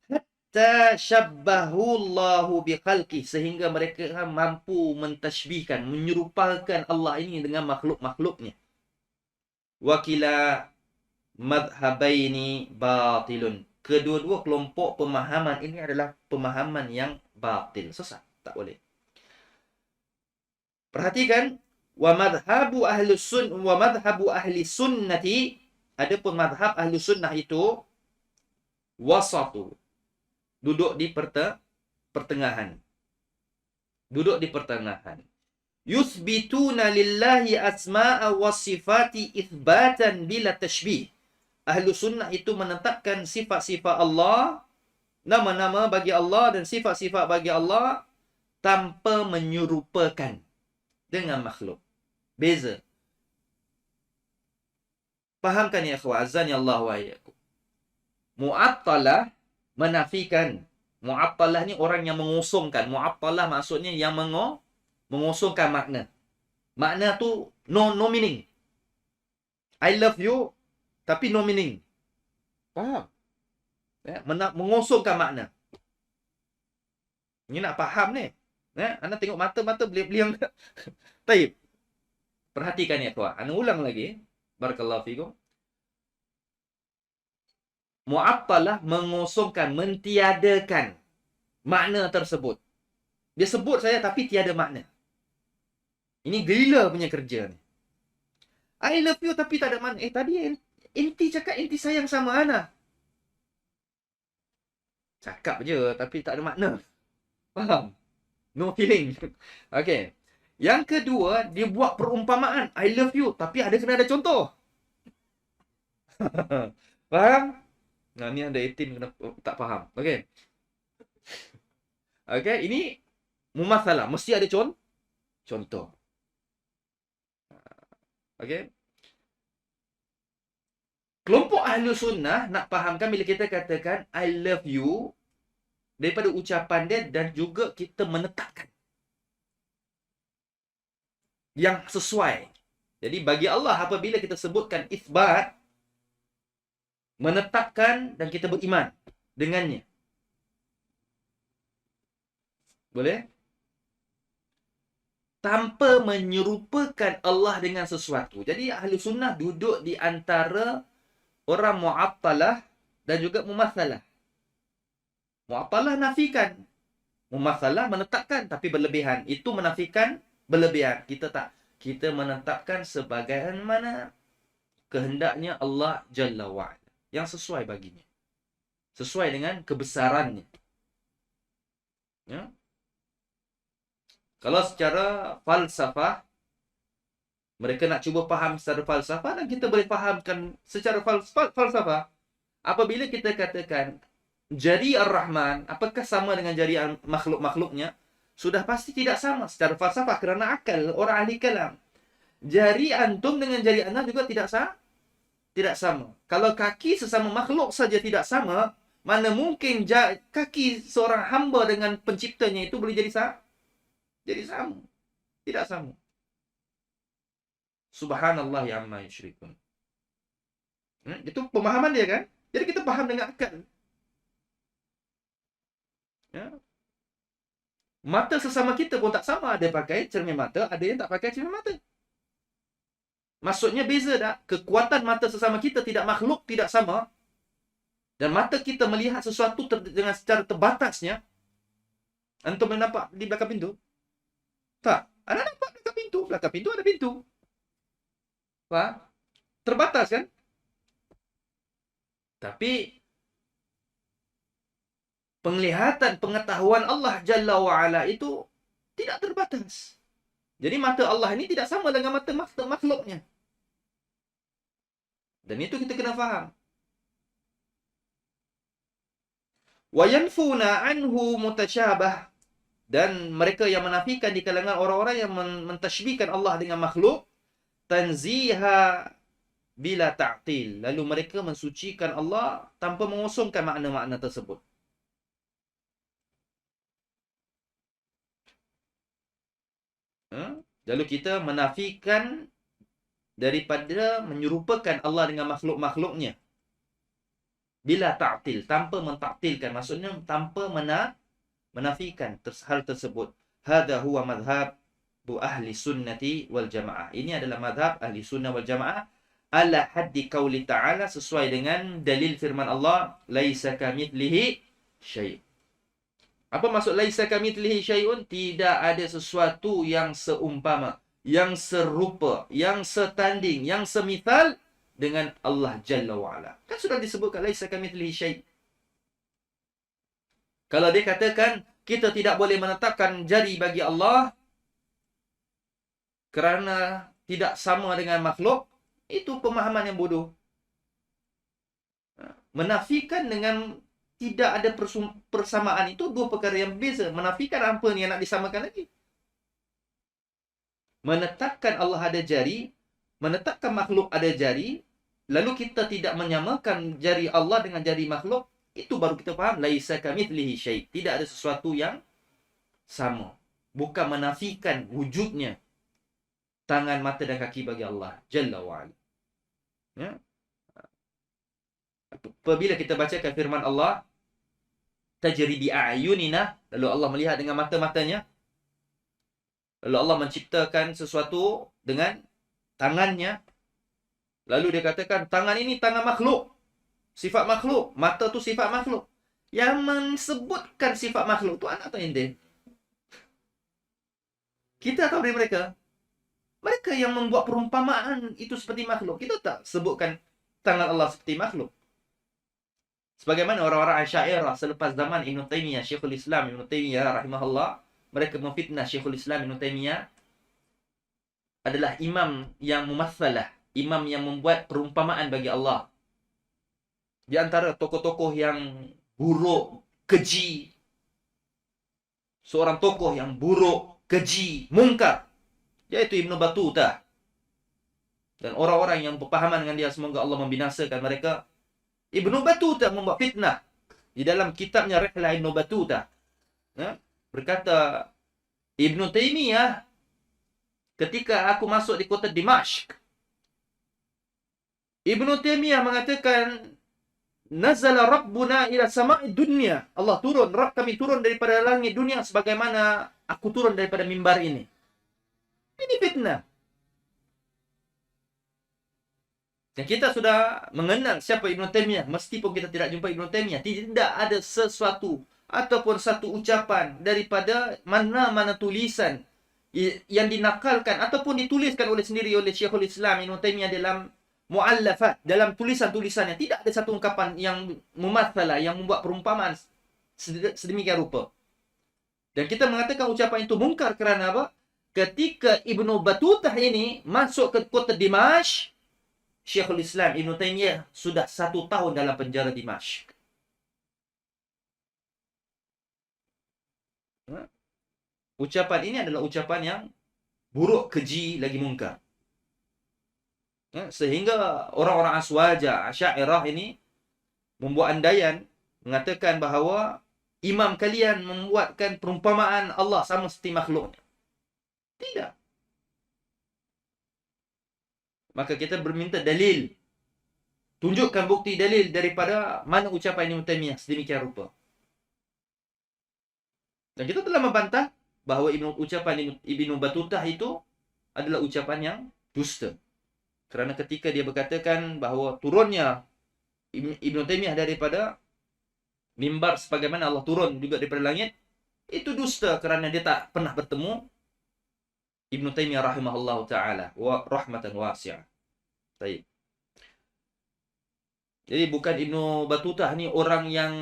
Hatta syabbahu Allahu biqalqih, sehingga mereka mampu mentashbihkan, menyerupakan Allah ini dengan makhluk-makhluknya. Wakila madhhabaini batilun. Kedua-dua kelompok pemahaman ini adalah pemahaman yang batil, sesat, tak boleh. Perhatikan, wa madhhabu ahli sunnati, adapun madhhab ahli sunnah itu wasatu, duduk di pertengahan. Duduk di pertengahan. Yuthbituna lillahi asma'a wa sifati ithbatan bila tashbih. Ahlu sunnah itu menetapkan sifat-sifat Allah, nama-nama bagi Allah dan sifat-sifat bagi Allah tanpa menyerupakan dengan makhluk. Beza. Fahamkan ya akhwat, azan ya Allah wa iyyakum. Mu'attalah menafikan. Mu'attalah ni orang yang mengosongkan. Mu'attalah maksudnya yang mengosongkan makna. Makna tu no meaning. I love you tapi no meaning. Faham? Ya, mengosongkan makna. Ni nak faham ni. Ya, anda tengok mata-mata beliang-beliang. Taib. Perhatikan ya tuan. Anda ulang lagi. Barakallahu fikum. Mu'attalah mengosongkan, mentiadakan makna tersebut. Dia sebut saya tapi tiada makna. Ini gila punya kerja ni. I love you tapi tak ada makna. Tadi inti cakap inti sayang sama Ana. Cakap je tapi tak ada makna. Faham? No feeling. Okay. Yang kedua, dia buat perumpamaan. I love you tapi kena ada contoh. Faham? Nah, ni ada 18 kena tak faham. Okay. Okay, ini mumatsalah. Mesti ada contoh. Okay. Kelompok ahli sunnah nak fahamkan bila kita katakan I love you daripada ucapan dia dan juga kita menetapkan yang sesuai. Jadi bagi Allah apabila kita sebutkan isbat, menetapkan dan kita beriman dengannya. Boleh? Tanpa menyerupakan Allah dengan sesuatu. Jadi ahli sunnah duduk di antara orang mu'attalah dan juga mumatsalah. Mu'attalah nafikan. Mumatsalah menetapkan tapi berlebihan. Itu menafikan berlebihan. Kita tak. Kita menetapkan sebagaimana kehendaknya Allah Jalla wa'ala. Yang sesuai baginya. Sesuai dengan kebesarannya. Ya? Kalau secara falsafah, mereka nak cuba faham secara falsafah dan kita boleh fahamkan secara falsafah. Apabila kita katakan jari Ar-Rahman, apakah sama dengan jari makhluk-makhluknya? Sudah pasti tidak sama secara falsafah kerana akal orang ahli kalam. Jari antum dengan jari anda juga tidak sama. Kalau kaki sesama makhluk saja tidak sama, mana mungkin kaki seorang hamba dengan penciptanya itu boleh jadi sama. Tidak sama. Subhanallah ya amma yusyrikun. Itu pemahaman dia kan? Jadi kita faham dengan akal. Ya. Mata sesama kita pun tak sama. Ada pakai cermin mata, ada yang tak pakai cermin mata. Maksudnya beza tak? Kekuatan mata sesama kita tidak makhluk, tidak sama. Dan mata kita melihat sesuatu dengan secara terbatasnya. Antum nampak di belakang pintu? Tak. Anda nampak belakang pintu. Belakang pintu ada pintu. Faham? Terbatas kan? Tapi penglihatan, pengetahuan Allah Jalla wa'ala itu tidak terbatas. Jadi mata Allah ini tidak sama dengan mata makhluknya. Dan itu kita kena faham. Wa yanfuna anhu mutasyabah. Dan mereka yang menafikan di kalangan orang-orang yang mentashbihkan Allah dengan makhluk, tanziha bila ta'til. Lalu mereka mensucikan Allah tanpa mengosongkan makna-makna tersebut. Lalu kita menafikan daripada menyerupakan Allah dengan makhluk-makhluknya. Bila ta'til, tanpa mentaktilkan. Maksudnya tanpa menafikan hal tersebut. Hada huwa madhab ahli sunnati wal jamaah. Ini adalah madhab ahli sunnah wal jamaah ala haddi qauli ta'ala, sesuai dengan dalil firman Allah, laisa kamitslihi syai'. Apa maksud laisa kamitslihi syai'un? Tidak ada sesuatu yang seumpama, yang serupa, yang setanding, yang semisal dengan Allah Jalla wa'ala. Kan sudah disebutkan, laisa kamitslihi syai'. Kalau dia katakan, kita tidak boleh menetapkan jari bagi Allah kerana tidak sama dengan makhluk, itu pemahaman yang bodoh. Menafikan dengan tidak ada persamaan itu dua perkara yang berbeza. Menafikan apa yang nak disamakan lagi? Menetapkan Allah ada jari, menetapkan makhluk ada jari, lalu kita tidak menyamakan jari Allah dengan jari makhluk, itu baru kita faham laisa kamitslihi syai'. Tidak ada sesuatu yang sama. Bukan menafikan wujudnya tangan, mata dan kaki bagi Allah Jalla wa'ala. Ya? Apabila kita bacakan firman Allah, tajri bi a'yunina, lalu Allah melihat dengan mata-matanya, lalu Allah menciptakan sesuatu dengan tangannya, lalu dia katakan tangan ini tangan makhluk, sifat makhluk, mata tu sifat makhluk. Yang mensebutkan sifat makhluk tu anak atau ente? Kita tahu dari mereka. Mereka yang membuat perumpamaan itu seperti makhluk. Kita tak sebutkan tangan Allah seperti makhluk. Sebagaimana orang-orang Asy'ariyah selepas zaman Ibn Taymiyah, Syekhul Islam Ibn Taymiyah rahimahullah, mereka memfitnah Syekhul Islam Ibn Taymiyah adalah imam yang mumatsalah, imam yang membuat perumpamaan bagi Allah. Di antara tokoh-tokoh yang buruk, keji, seorang tokoh yang buruk, keji, mungkar, yaitu Ibn Battutah. Dan orang-orang yang berpahaman dengan dia, semoga Allah membinasakan mereka. Ibn Battutah membuat fitnah di dalam kitabnya Rihlah Ibn Battutah. Ya? Berkata Ibn Taymiyah, ketika aku masuk di kota Dimashq, Ibn Taymiyah mengatakan, nazala Rabbuna ila sama'i dunya. Allah turun, Rabb kami turun daripada langit dunia sebagaimana aku turun daripada mimbar ini. Ini fitnah. Dan kita sudah mengenal siapa Ibn Taymiyah. Meskipun kita tidak jumpa Ibn Taymiyah, tidak ada sesuatu ataupun satu ucapan daripada mana-mana tulisan yang dinakalkan ataupun dituliskan oleh sendiri oleh Syekhul Islam Ibn Taymiyah dalam mu'allafat, dalam tulisan-tulisannya. Tidak ada satu ungkapan yang mumatsalah, yang membuat perumpamaan sedemikian rupa. Dan kita mengatakan ucapan itu mungkar kerana apa? Ketika Ibn Battutah ini masuk ke kota Dimashq, Syekhul Islam Ibn Taymiyah sudah 1 tahun dalam penjara Dimashq. Ucapan ini adalah ucapan yang buruk, keji, lagi mungkar. Sehingga orang-orang Aswaja, Asy'ariyah ini membuat andaian, mengatakan bahawa imam kalian membuatkan perumpamaan Allah sama seperti makhluk. Tidak. Maka kita berminta dalil. Tunjukkan bukti dalil daripada mana ucapan Ibn Taymiyah sedemikian rupa. Dan kita telah membantah bahawa ucapan Ibn Battutah itu adalah ucapan yang dusta. Kerana ketika dia berkatakan bahawa turunnya Ibn Taymiyah daripada mimbar sebagaimana Allah turun juga daripada langit, itu dusta kerana dia tak pernah bertemu Ibn Taymiyah rahimahullah ta'ala wa rahmatan wasi'ah. Baik. Jadi bukan Ibn Battutah ni orang yang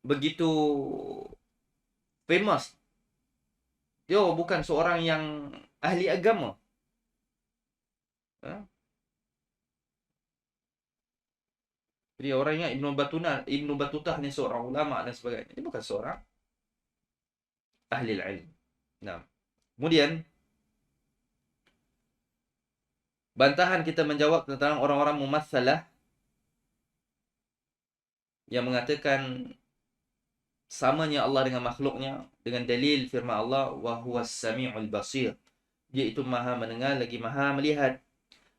begitu famous. Dia bukan seorang yang ahli agama. Jadi orangnya Ibn Battutah ni seorang ulama dan sebagainya. Dia bukan seorang ahli ilmu. Nah, kemudian bantahan kita menjawab tentang orang-orang mumatsalah yang mengatakan samanya Allah dengan makhluknya dengan dalil firman Allah wa huwas samiul basir. Dia itu maha mendengar lagi maha melihat.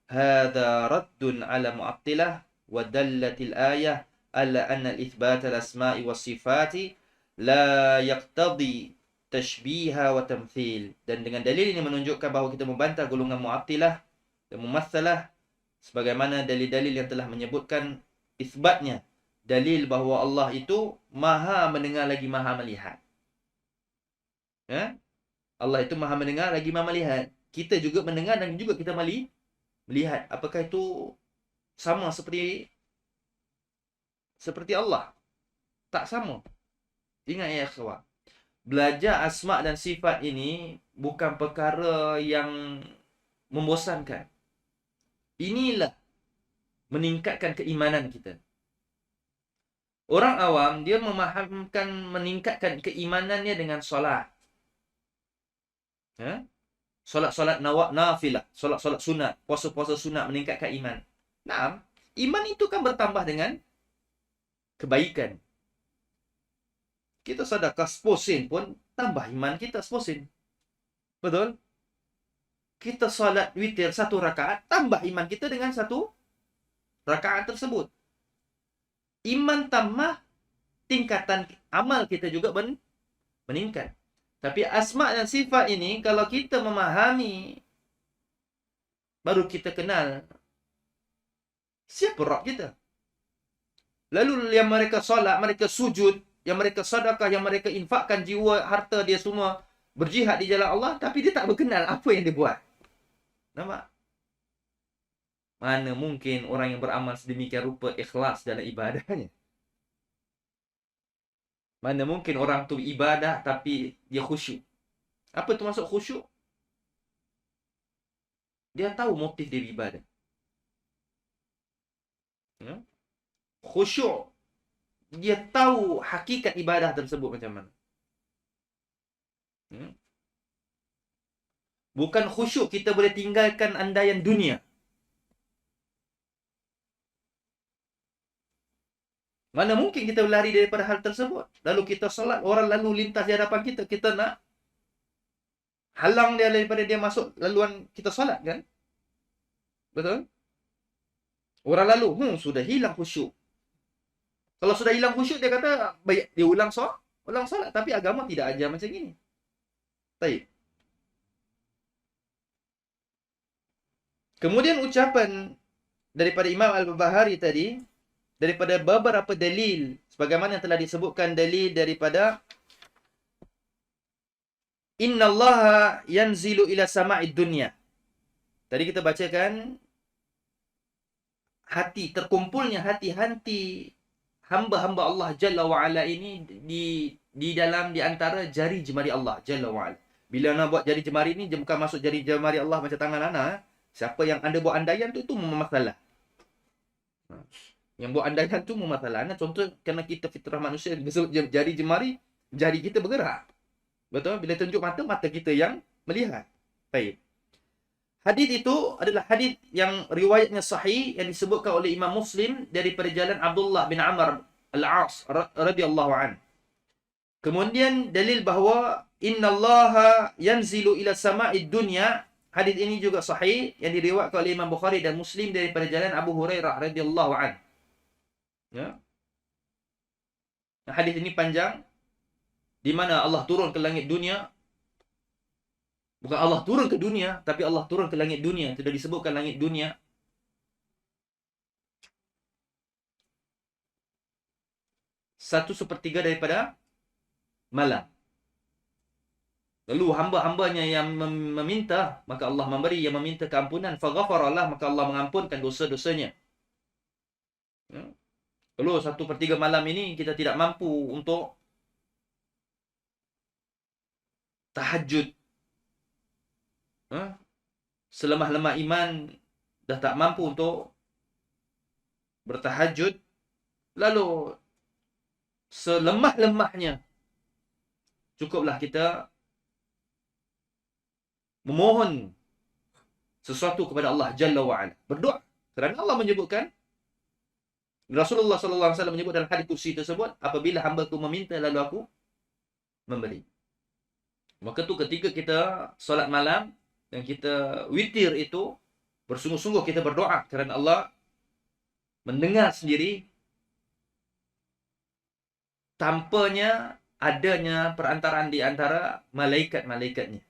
Hadza raddun ala mu'attilah wa dallatil ayah ala anna al-ithbat al-asma'i was sifati la yaqtadi tashbiha wa tamthil. Dan dengan dalil ini menunjukkan bahawa kita membantah golongan mu'attilah dan mumatsalah sebagaimana dalil-dalil yang telah menyebutkan isbatnya, dalil bahawa Allah itu maha mendengar lagi maha melihat. Allah itu maha mendengar lagi maha melihat. Kita juga mendengar dan juga kita melihat. Apakah itu sama seperti Allah? Tak sama. Ingat ya akhwat. Belajar asma dan sifat ini bukan perkara yang membosankan. Inilah meningkatkan keimanan kita. Orang awam dia memahamkan meningkatkan keimanannya dengan solat. Ya? Solat-solat nafilah, solat-solat sunat, puasa-puasa sunat meningkatkan iman. Nah, iman itu kan bertambah dengan kebaikan. Kita sedekah 10 sen pun tambah iman kita 10 sen. Betul? Kita solat witir 1 rakaat, tambah iman kita dengan 1 rakaat tersebut. Iman tambah, tingkatan amal kita juga meningkat. Tapi asma dan sifat ini kalau kita memahami, baru kita kenal siapa Rabb kita. Lalu yang mereka solat, mereka sujud, yang mereka sedekah, yang mereka infakkan jiwa, harta dia semua berjihad di jalan Allah, tapi dia tak berkenal apa yang dia buat. Nampak? Mana mungkin orang yang beramal sedemikian rupa ikhlas dalam ibadahnya? Mana mungkin orang tu ibadah tapi dia khusyuk? Apa tu maksud khusyuk? Dia tahu motif dia ibadah. Ya? Khusyuk, dia tahu hakikat ibadah tersebut macam mana. Ya? Bukan khusyuk kita boleh tinggalkan andaian dunia. Mana mungkin kita berlari daripada hal tersebut. Lalu kita solat, orang lalu lintas di hadapan kita, kita nak halang dia daripada dia masuk laluan kita solat kan? Betul? Orang lalu, sudah hilang khusyuk. Kalau sudah hilang khusyuk, dia kata, baik, dia ulang solat. Tapi agama tidak ajar macam ini. Baik. Kemudian ucapan daripada Imam Al-Barbahari tadi, daripada beberapa dalil, sebagaimana yang telah disebutkan dalil daripada Innallaha yanzilu ila sama'id dunya. Tadi kita bacakan hati, terkumpulnya hati-hati hamba-hamba Allah Jalla wa'ala ini di dalam di antara jari jemari Allah Jalla wa'ala. Bila nak buat jari jemari ni, dia bukan masuk jari jemari Allah macam tangan anak. Siapa yang anda buat andaian tu masalah. Yang buat andaian tu masalah. Contoh, kerana kita fitrah manusia, jari jemari, jari kita bergerak. Betul? Bila tunjuk mata, mata kita yang melihat. Baik. Hadis itu adalah hadis yang riwayatnya sahih yang disebutkan oleh Imam Muslim daripada jalan Abdullah bin Amr Al-As radhiyallahu an. Kemudian dalil bahawa innallaha yanzilu ila sama'id dunya. Hadis ini juga sahih yang diriwayatkan oleh Imam Bukhari dan Muslim daripada jalan Abu Hurairah radhiyallahu an. Ya. Hadis ini panjang, di mana Allah turun ke langit dunia. Bukan Allah turun ke dunia, tapi Allah turun ke langit dunia. Sudah disebutkan langit dunia. Satu sepertiga daripada malam. Lalu hamba-hambanya yang meminta, maka Allah memberi. Yang meminta keampunan, faghafaralah, maka Allah mengampunkan dosa-dosanya. Ya. Lalu 1/3 malam ini kita tidak mampu untuk tahajud. Selemah-lemah iman dah tak mampu untuk bertahajud. Lalu selemah-lemahnya cukuplah kita memohon sesuatu kepada Allah Jalla wa'ala. Berdoa. Kerana Allah menyebutkan, Rasulullah SAW menyebut dalam hadis kursi tersebut, apabila hamba ku meminta lalu aku memberi. Maka tu ketika kita solat malam dan kita witir itu, bersungguh-sungguh kita berdoa kerana Allah mendengar sendiri tanpanya adanya perantaraan di antara malaikat-malaikatnya.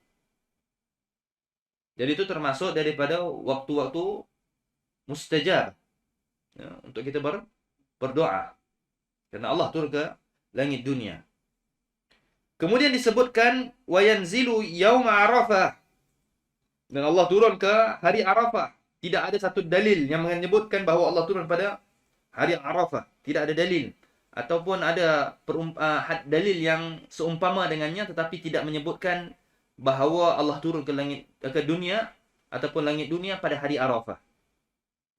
Jadi itu termasuk daripada waktu-waktu mustajab, ya, untuk kita berdoa. Kerana Allah turun ke langit dunia. Kemudian disebutkan wa yanzilu yauma Arafah. Dan Allah turun ke hari Arafah. Tidak ada satu dalil yang menyebutkan bahawa Allah turun pada hari Arafah. Tidak ada dalil. Ataupun ada dalil yang seumpama dengannya tetapi tidak menyebutkan bahawa Allah turun ke langit, ke dunia ataupun langit dunia pada hari Arafah.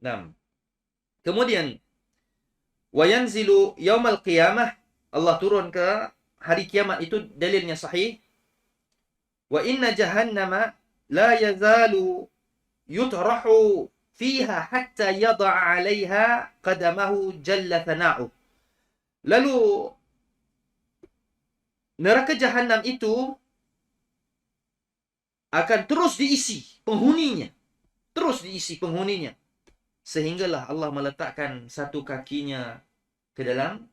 6. Kemudian wa yanzilu yaumal qiyamah. Allah turun ke hari kiamat, itu dalilnya sahih. Wa inna jahannama la yazalu yutrahu fiha hatta yada'a 'alaiha qadamahu jalla thana'u. Lalu neraka jahanam itu akan terus diisi penghuninya, terus diisi penghuninya, sehinggalah Allah meletakkan satu kakinya ke dalam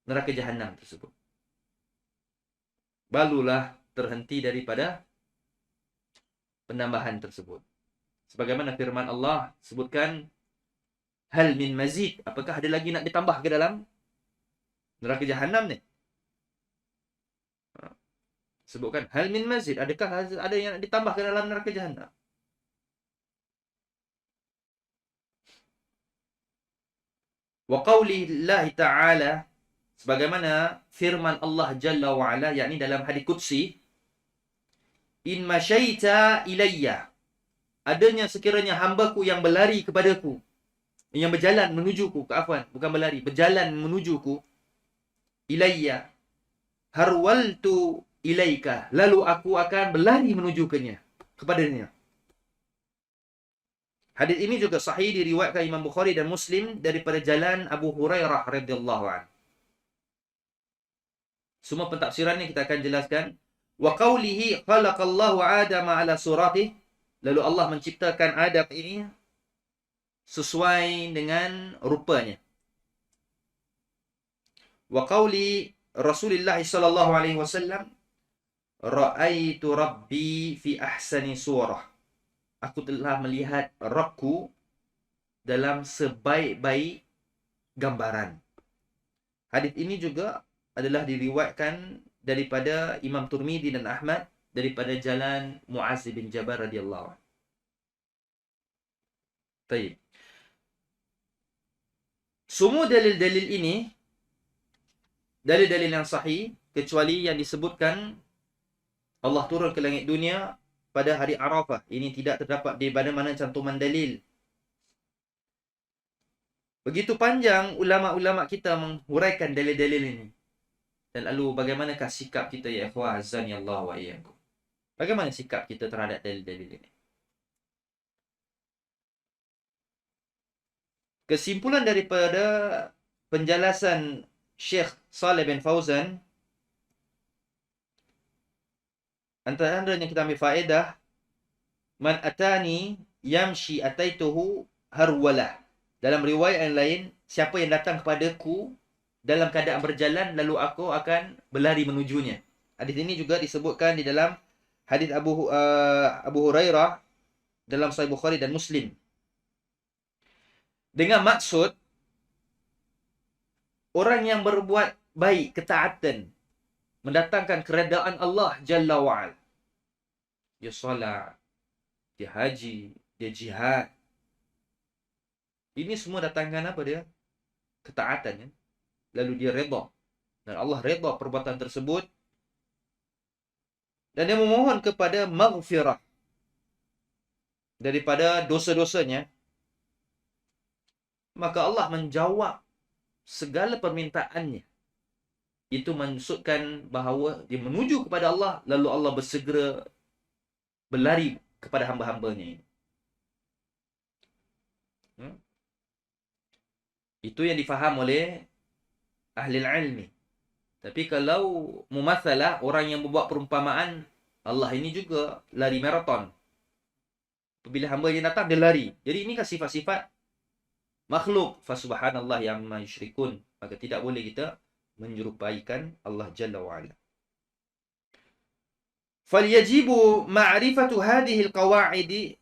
neraka jahanam tersebut. Barulah terhenti daripada penambahan tersebut. Sebagaimana firman Allah sebutkan, hal min mazid, apakah ada lagi nak ditambah ke dalam neraka jahanam ni? Sebutkan hal min mazid, adakah ada yang nak ditambah ke dalam neraka jahanam? Wa qaulillahi ta'ala, sebagaimana firman Allah Jalla wa Ala, yakni dalam hadis qudsi, in masyaita ilayya, adanya sekiranya hambaku yang berlari kepadaku, yang berjalan menujuku, bukan berlari, berjalan menujuku, ilayya harwaltu ilaika, lalu aku akan berlari menuju kepadanya. Hadis ini juga sahih, diriwayatkan Imam Bukhari dan Muslim daripada jalan Abu Hurairah radhiyallahu anhu. Semua pentafsirannya kita akan jelaskan. Wa qawlihi khalaqallahu Adama ala suratih, lalu Allah menciptakan Adam ini sesuai dengan rupanya. Wa qawli Rasulullah sallallahu alaihi wasallam, ra'aitu rabbi fi ahsani surah, aku telah melihat Rabbku dalam sebaik-baik gambaran. Hadis ini juga adalah diriwayatkan daripada Imam Tirmidzi dan Ahmad daripada jalan Muaz bin Jabal radhiyallahu anhu. Baik. Semua dalil-dalil ini dalil-dalil yang sahih, kecuali yang disebutkan Allah turun ke langit dunia pada hari Arafah. Ini tidak terdapat di mana-mana cantuman dalil. Begitu panjang ulama-ulama kita menghuraikan dalil-dalil ini. Dan lalu bagaimanakah sikap kita, ya ikhwah azani Allah wa iyyakum? Bagaimana sikap kita terhadap dalil-dalil ini? Kesimpulan daripada penjelasan Syekh Saleh bin Fauzan, antara yang kita ambil faedah, man atani yamshi ataituhu harwalah. Dalam riwayat yang lain, siapa yang datang kepadaku dalam keadaan berjalan, lalu aku akan berlari menujunya. Hadis ini juga disebutkan di dalam hadis Abu Hurairah dalam Sahih Bukhari dan Muslim. Dengan maksud orang yang berbuat baik, ketaatan, mendatangkan keredaan Allah Jalla wa'ala. Dia solat, dia haji, dia jihad. Ini semua datangkan apa dia? Ketaatan. Ya? Lalu dia redha. Dan Allah redha perbuatan tersebut. Dan dia memohon kepada maghfirah daripada dosa-dosanya. Maka Allah menjawab segala permintaannya. Itu maksudkan bahawa dia menuju kepada Allah, lalu Allah bersegera berlari kepada hamba-hambanya ini. Itu yang difaham oleh ahli ilmi. Tapi kalau mumatsalah, orang yang membuat perumpamaan, Allah ini juga lari maraton. Apabila hamba yang datang, dia lari. Jadi ini kan sifat-sifat makhluk. Fasubhanallah yang yusyrikun. Maka tidak boleh kita menyerupaikan Allah Jalla wa'ala. Falyajibu ma'rifatu hadhil qawa'idi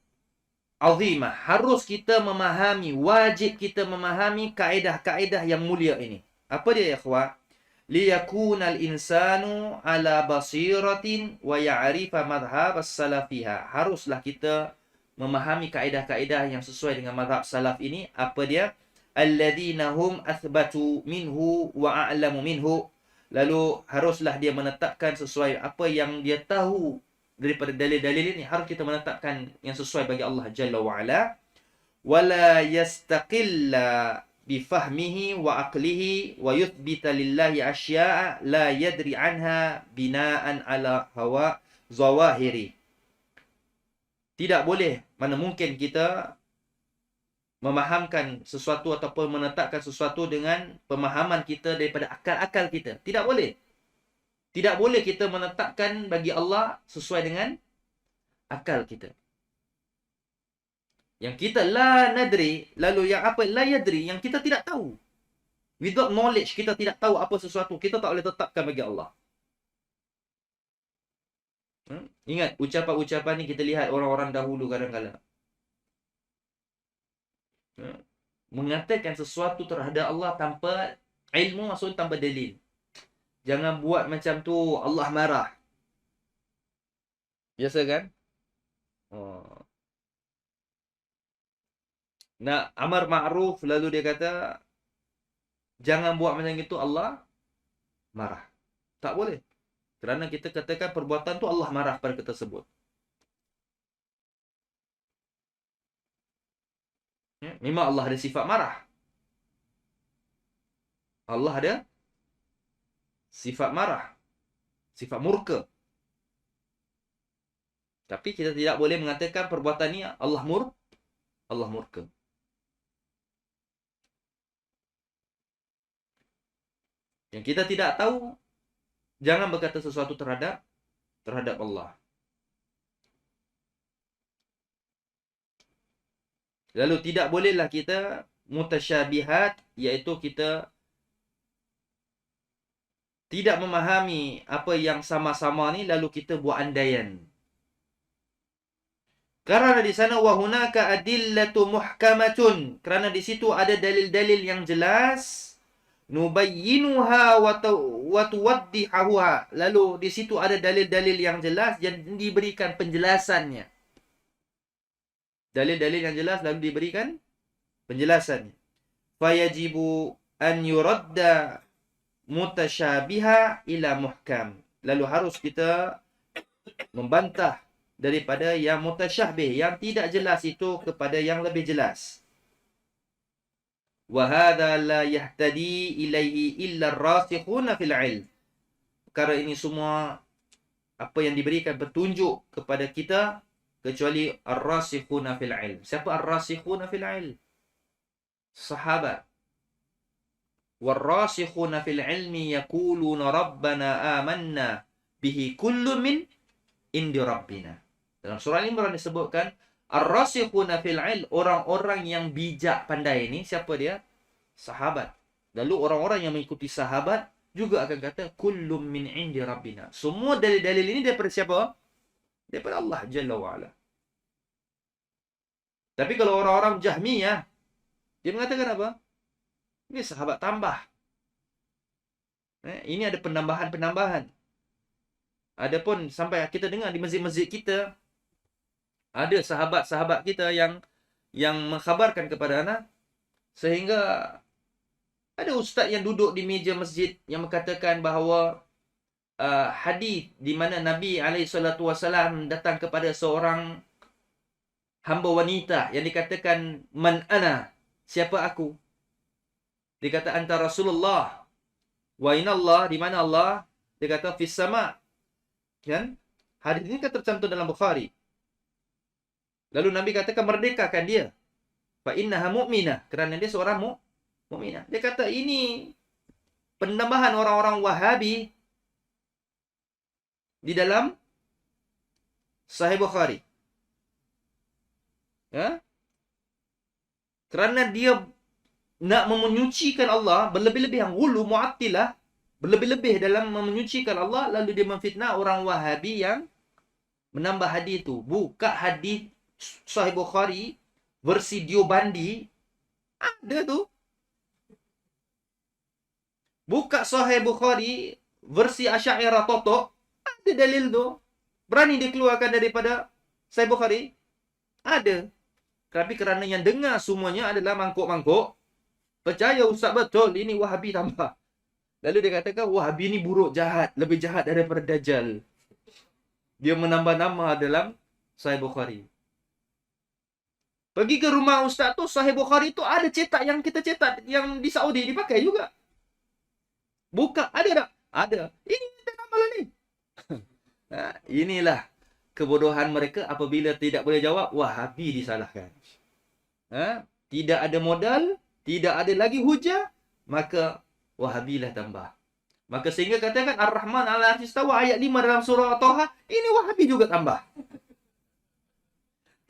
azimah. Harus kita memahami, wajib kita memahami kaedah-kaedah yang mulia ini. Apa dia ya ikhwah? liyakuna al-insanu ala basiratin wa ya'rifa madhhab as-salafiha. Haruslah kita memahami kaedah-kaedah yang sesuai dengan mazhab salaf ini. Apa dia? Alladhina hum athbatu minhu wa a'lamu minhu. Lalu haruslah dia menetapkan sesuai apa yang dia tahu daripada dalil-dalil ini. Harus kita menetapkan yang sesuai bagi Allah Jalla wa'ala. Wala yastaqilla bifahmihi wa aqlihi wa yuthbita lillahi asya'a la yadri anha bina'an ala hawa zawahiri. Tidak boleh, mana mungkin kita memahamkan sesuatu ataupun menetapkan sesuatu dengan pemahaman kita daripada akal-akal kita. Tidak boleh. Tidak boleh kita menetapkan bagi Allah sesuai dengan akal kita. Yang kita la nadri, lalu yang apa? La yadri, yang kita tidak tahu. Without knowledge, kita tidak tahu apa sesuatu, kita tak boleh tetapkan bagi Allah. Ingat, ucapan-ucapan ni kita lihat orang-orang dahulu kadang-kadang. Mengatakan sesuatu terhadap Allah tanpa ilmu, maksudnya tanpa dalil. Jangan buat macam tu, Allah marah. Biasa kan? Nak amar ma'ruf, lalu dia kata jangan buat macam itu, Allah marah. Tak boleh. Kerana kita katakan perbuatan tu Allah marah pada kita tersebut. Memang Allah ada sifat marah. Allah ada sifat marah, sifat murka. Tapi kita tidak boleh mengatakan perbuatan ni Allah murka. Yang kita tidak tahu, jangan berkata sesuatu terhadap Allah. Lalu tidak bolehlah kita mutasyabihat, iaitu kita tidak memahami apa yang sama-sama ni lalu kita buat andaian. Kerana di sana wa hunaka adillatu muhkamatun, kerana di situ ada dalil-dalil yang jelas, nubayyinuha wa tuwaddihuha, lalu di situ ada dalil-dalil yang jelas yang diberikan penjelasannya. Dalil-dalil yang jelas lalu diberikan penjelasannya. Fayajibu an yuradda mutasyabiha ila muhkam. Lalu harus kita membantah daripada yang mutasyabih, yang tidak jelas itu kepada yang lebih jelas. Wa hadha la yahtadi ilaihi illa ar-rasikhuna fil ilm. Perkara ini semua apa yang diberikan petunjuk kepada kita kecuali ar-rasikhuna fil ilm. Siapa ar-rasikhuna fil ilm? Sahabat. War-rasikhuna fil ilmi yaquluna rabbana amanna bihi kullu min indi rabbina. Dalam surah Al-Imran disebutkan ar-rasikhuna fil ilm, orang-orang yang bijak pandai ini siapa dia? Sahabat. Lalu orang-orang yang mengikuti sahabat juga akan kata kullu min indi rabbina. Semua dalil-dalil ini daripada siapa? Daripada Allah Jalla wa'ala. Tapi kalau orang-orang Jahmiyah, dia mengatakan apa? Ini sahabat tambah. Ini ada penambahan-penambahan. Adapun sampai kita dengar di masjid-masjid kita, ada sahabat-sahabat kita yang mengkhabarkan kepada anak, sehingga ada ustaz yang duduk di meja masjid yang mengatakan bahawa hadis di mana Nabi SAW datang kepada seorang hamba wanita yang dikatakan man ana, siapa aku? Dia kata anta Rasulullah. Wa inna Allah, di mana Allah? Dia kata fis sama. Kan? Hadis ini kan tercantum dalam Bukhari. Lalu Nabi katakan merdekakan dia. Fa innaha mu'minah, kerana dia seorang mukminah. Dia kata ini penambahan orang-orang Wahabi di dalam Sahih Bukhari. Ya? Kerana dia nak menyucikan Allah, berlebih-lebih yang ghulu mu'attilah, berlebih-lebih dalam menyucikan Allah, lalu dia memfitnah orang Wahabi yang menambah hadis itu. Buka hadis Sahih Bukhari versi Diobandi, ada tu. Buka Sahih Bukhari versi Asy'ariyah Toto, ada dalil tu. Berani dikeluarkan daripada Sahih Bukhari? Ada. Tapi kerana yang dengar semuanya adalah mangkuk-mangkuk, percaya ustaz betul, ini Wahabi tambah. Lalu dia katakan Wahabi ni buruk, jahat, lebih jahat daripada Dajjal. Dia menambah nama dalam Sahih Bukhari. Pergi ke rumah ustaz tu, Sahih Bukhari tu ada cetak yang kita cetak, yang di Saudi dipakai juga. Buka, ada tak? Ada. Ini kita tambah ni. Inilah kebodohan mereka apabila tidak boleh jawab, Wahabi disalahkan. Tidak ada modal, tidak ada lagi hujah, maka Wahabilah tambah. Maka sehingga katakan Ar-Rahman 'ala arsy istawa ayat 5 dalam surah Thaha, ini Wahabi juga tambah.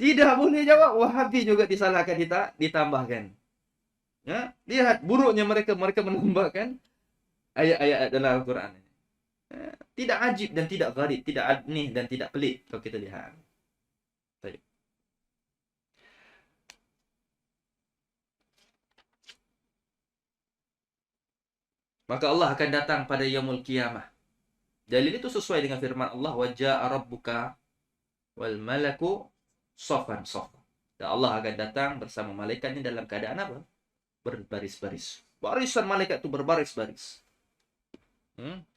Tidak boleh jawab, Wahabi juga disalahkan, ditambahkan. Lihat buruknya mereka menambahkan ayat-ayat dalam Al-Quran. Tidak ajib dan tidak gharib, tidak aneh dan tidak pelik kalau kita lihat. Baik. Maka Allah akan datang pada yaumul qiyamah. Dalil itu sesuai dengan firman Allah, wa jaa rabbuka wal malaku saffan saffan. Dan Allah akan datang bersama malaikatnya dalam keadaan apa? Berbaris-baris. Barisan malaikat itu berbaris-baris.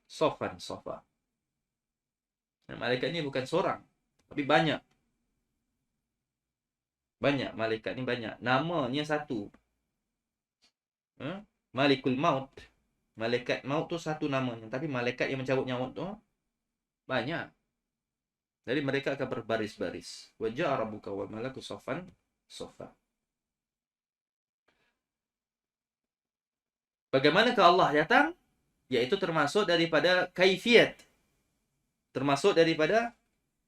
Saffan saffan. Dan malaikat ini bukan seorang, tapi banyak. Banyak malaikat ni, banyak. Namanya satu. Malikul Maut. Malaikat maut tu satu namanya, tapi malaikat yang mencabut nyawa tu banyak. Jadi mereka akan berbaris-baris. Wa ja'a rabbuka wal malaku saffan saffa. Bagaimanakah Allah datang? Yaitu termasuk daripada kaifiat. Termasuk daripada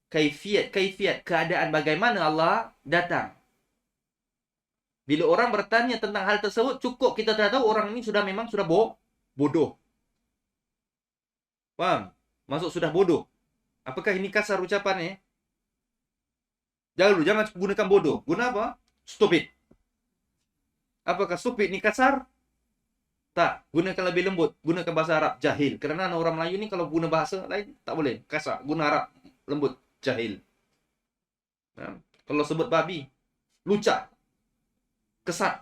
kaifiat keadaan bagaimana Allah datang. Bila orang bertanya tentang hal tersebut, cukup kita dah tahu orang ini memang sudah bodoh. Faham? Masuk sudah bodoh. Apakah ini kasar ucapannya? Jangan gunakan bodoh. Guna apa? Stupid. Apakah stupid ini kasar? Tak. Gunakan lebih lembut. Gunakan bahasa Arab, jahil. Kerana orang Melayu ni kalau guna bahasa lain, tak boleh. Kasar. Guna Arab, lembut, jahil. Kalau sebut babi, lucah, kesat.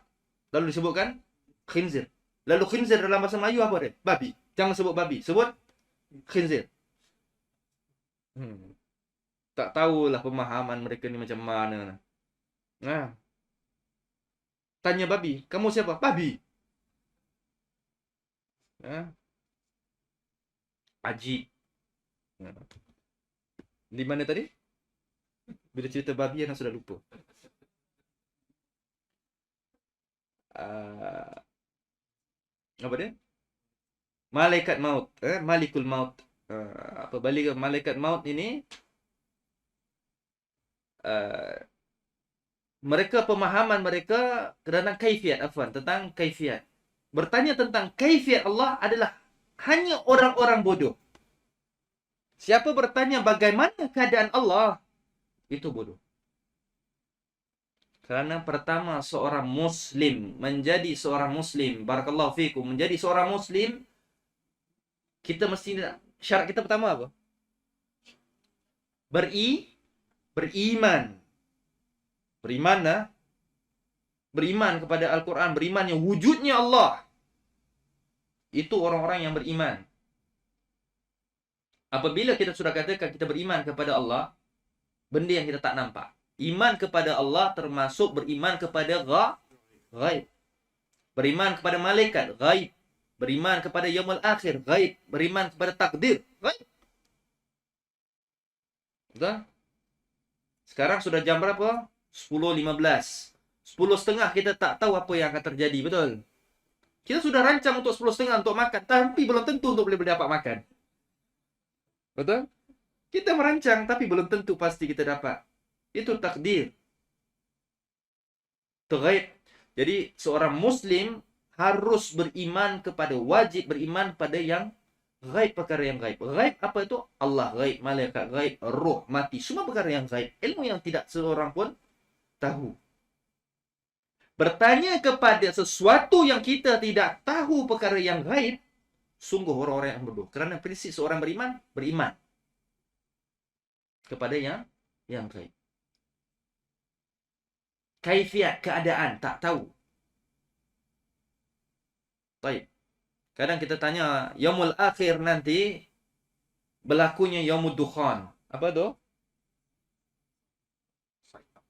Lalu disebutkan khinzir. Lalu khinzir dalam bahasa Melayu apa dia? Babi. Jangan sebut babi. Sebut khinzir. Tak tahulah pemahaman mereka ni macam mana. Tanya babi, kamu siapa? Babi. Ajib. Di mana tadi? Bila cerita babi, anak sudah lupa. Apa dia? Malaikat maut, Malikul Maut. Balik malaikat maut ini, mereka pemahaman mereka tentang kaifiat, tentang kaifiat. Bertanya tentang kaifiat Allah adalah hanya orang-orang bodoh. Siapa bertanya bagaimana keadaan Allah, itu bodoh. Kerana pertama, seorang Muslim, menjadi seorang Muslim, barakallahu fikum, menjadi seorang Muslim, kita mesti, syarat kita pertama apa? Beriman. Beriman kepada Al-Quran, beriman yang wujudnya Allah. Itu orang-orang yang beriman. Apabila kita sudah katakan kita beriman kepada Allah, benda yang kita tak nampak. Iman kepada Allah termasuk beriman kepada ghaib. Beriman kepada malaikat, ghaib. Beriman kepada yaumul akhir, ghaib. Beriman kepada takdir, ghaib. Betul? Sekarang sudah jam berapa? 10.15. 10.30 kita tak tahu apa yang akan terjadi, betul? Kita sudah rancang untuk 10.30 untuk makan, tapi belum tentu untuk boleh dapat makan. Betul? Kita merancang, tapi belum tentu pasti kita dapat. Itu takdir. Itu ghaib. Jadi seorang Muslim harus beriman kepada, wajib beriman pada yang ghaib, perkara yang ghaib. Ghaib apa itu? Allah ghaib, malaikat ghaib, roh, mati. Semua perkara yang ghaib. Ilmu yang tidak seorang pun tahu. Bertanya kepada sesuatu yang kita tidak tahu perkara yang ghaib, sungguh orang-orang yang bodoh. Kerana prinsip seorang beriman kepada yang gaib. Kaifiat, keadaan, tak tahu. Baik. Kadang kita tanya, yaumul akhir nanti berlakunya yaumud dukhan. Apa tu?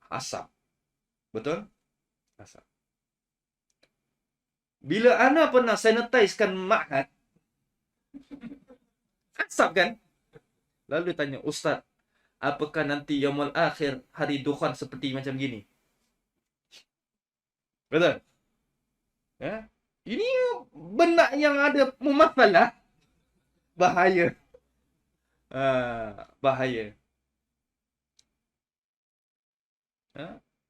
Asap. Betul? Asap. Bila ana pernah sanitizekan ma'had, asap kan? Lalu tanya, Ustaz, apakah nanti yaumul akhir hari dukhan seperti macam gini? Betul? Ya? Ini benda yang ada masalah. Bahaya. Bahaya.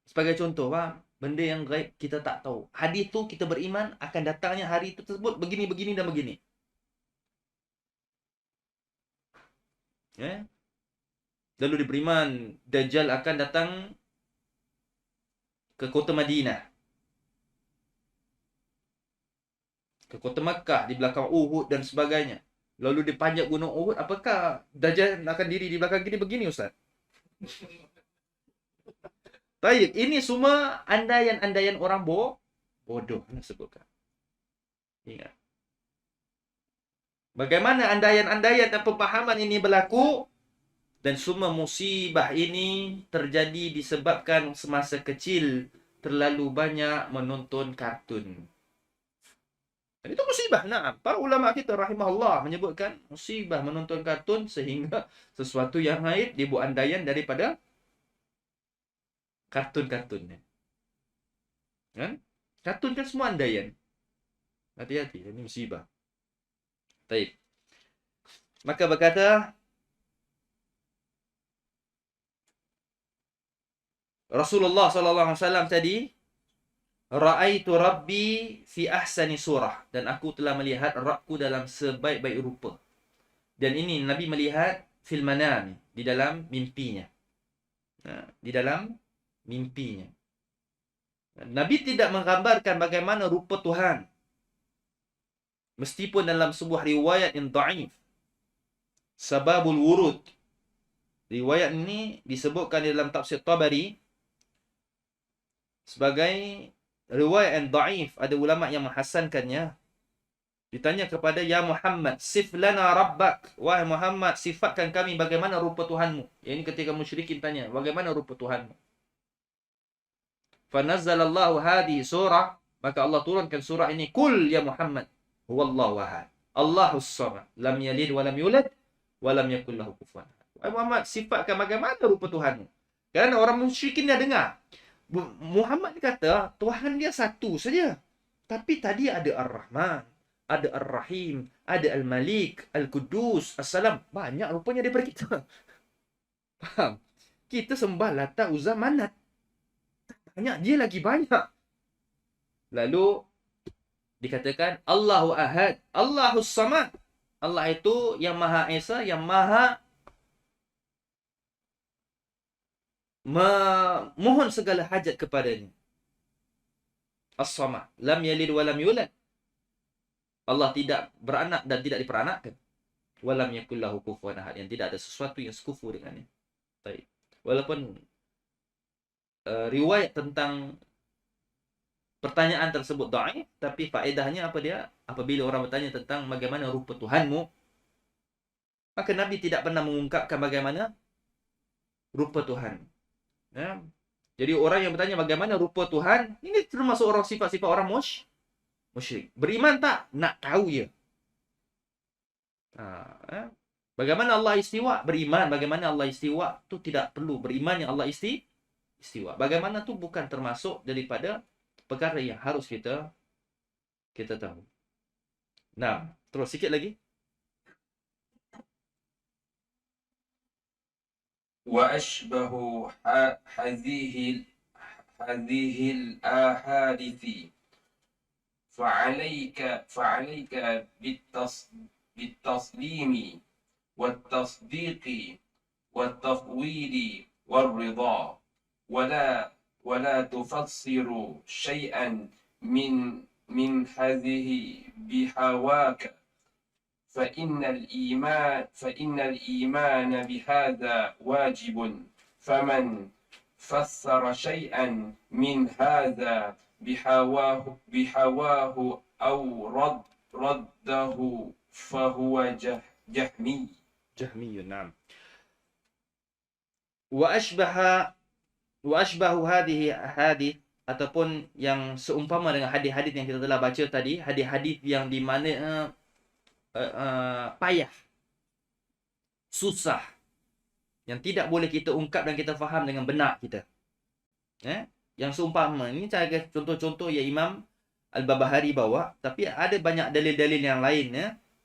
Sebagai contoh, faham? Benda yang gaib kita tak tahu. Hadis tu kita beriman akan datangnya hari tersebut begini, begini dan begini. Ya? Lalu diberiman Dajjal akan datang ke kota Madinah, ke kota Makkah, di belakang Uhud dan sebagainya. Lalu dipanjat gunung Uhud, apakah Dajjal akan diri di belakang gini begini, Ustaz? Baik, ini semua andaian-andaian orang bodoh nak sebutkan. Ingat. Bagaimana andaian-andaian dan pemahaman ini berlaku, dan semua musibah ini terjadi disebabkan semasa kecil terlalu banyak menonton kartun. Dan itu musibah. Nah, para ulama kita rahimahullah menyebutkan musibah menonton kartun sehingga sesuatu yang gaib dibuat andaian daripada kartun-kartunnya. Kan? Kartun kan semua andaian. Hati-hati, ini musibah. Baik. Maka berkata Rasulullah sallallahu alaihi wasallam tadi, ra'aitu rabbi fi ahsani surah, dan aku telah melihat Rabbku dalam sebaik-baik rupa. Dan ini Nabi melihat fil manam, di dalam mimpinya. Di dalam mimpinya. Nabi tidak menggambarkan bagaimana rupa Tuhan. Meskipun dalam sebuah riwayat yang dhaif, Sababul Wurud, riwayat ini disebutkan di dalam tafsir Tabari sebagai riwayat yang dhaif. Ada ulama yang menghasankannya. Ditanya kepada, ya Muhammad, sif lana rabbak, wahai Muhammad, sifatkan kami bagaimana rupa Tuhanmu. Ini ketika musyrikin tanya, bagaimana rupa Tuhanmu? Fanazzalallahu hadhihi surah, maka Allah turunkan surah ini, kul ya Muhammad huwallahu ahad, Allahus samad, lam yalid wa lam yulad wa lam yakul lahu kufuwan ahad. Wahai Muhammad, sifatkan bagaimana rupa Tuhanmu. Kerana orang musyrikin dia dengar Muhammad kata Tuhan dia satu saja. Tapi tadi ada Ar-Rahman, ada Ar-Rahim, ada Al-Malik, Al-Qudus, As-Salam. Banyak rupanya daripada kita. Faham? Kita sembah Lata, Uzza, Manat. Banyak, dia lagi banyak. Lalu dikatakan Allahu Ahad, Allahus Samad. Allah itu yang Maha Esa, yang Maha memohon segala hajat kepadanya. As-Samad, lam yalid wa lam yulad. Allah tidak beranak dan tidak diperanakkan. Wa lam yakul lahu kufuwan ahad, yang tidak ada sesuatu yang sekufu dengannya. Baik. Walaupun riwayat tentang pertanyaan tersebut dhaif, tapi faedahnya apa dia? Apabila orang bertanya tentang bagaimana rupa Tuhanmu, maka Nabi tidak pernah mengungkapkan bagaimana rupa Tuhan. Ya. Jadi orang yang bertanya bagaimana rupa Tuhan, ini termasuk orang sifat-sifat orang musyrik. Beriman tak? Nak tahu je. Bagaimana Allah istiwa? Beriman. Bagaimana Allah istiwa? Tu tidak perlu. Beriman yang Allah istiwa. Bagaimana tu bukan termasuk daripada perkara yang harus kita tahu. Nah, terus sikit lagi. وأشبه هذه الأحاديث فعليك بالتسليم والتصديق والتفويض والرضا ولا تفسر شيئا من هذه بهواك فإن الإيمان بهذا واجب، فمن فسر شيئا من هذا بهواه أو رده فهو جهمي. جهمي، نعم. وأشبه هذه ataupun yang seumpama dengan hadis-hadis yang kita telah baca tadi, hadis-hadis yang di mana payah, susah, yang tidak boleh kita ungkap dan kita faham dengan benar kita. Yang seumpama ini saya contoh-contoh yang Imam Al-Barbahari bawa, tapi ada banyak dalil-dalil yang lain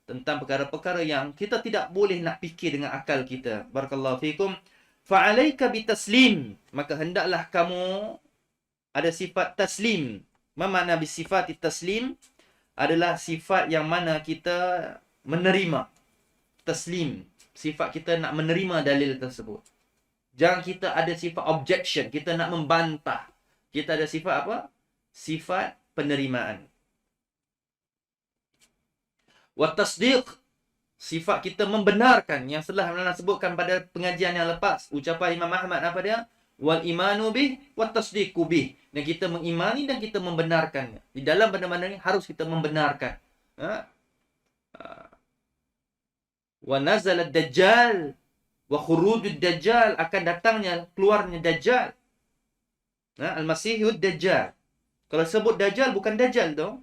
tentang perkara-perkara yang kita tidak boleh nak fikir dengan akal kita. Barakallahu fikum. Fa'alaika bitaslim, maka hendaklah kamu ada sifat taslim. Apa makna bisifat taslim? Adalah sifat yang mana kita menerima. Taslim, sifat kita nak menerima dalil tersebut. Jangan kita ada sifat objection, kita nak membantah. Kita ada sifat apa? Sifat penerimaan. Wa tasdiq, sifat kita membenarkan, yang telah sebutkan pada pengajian yang lepas. Ucapan Imam Ahmad apa dia? Wal imanu bih wa tasdiqu bih. Dan kita mengimani dan kita membenarkannya. Di dalam benda-benda ini harus kita membenarkan. Wa nazala dajjal wa khurujud dajjal, akan datangnya, keluarnya dajjal. Al-Masihud Dajjal. Kalau sebut dajjal bukan dajjal tu.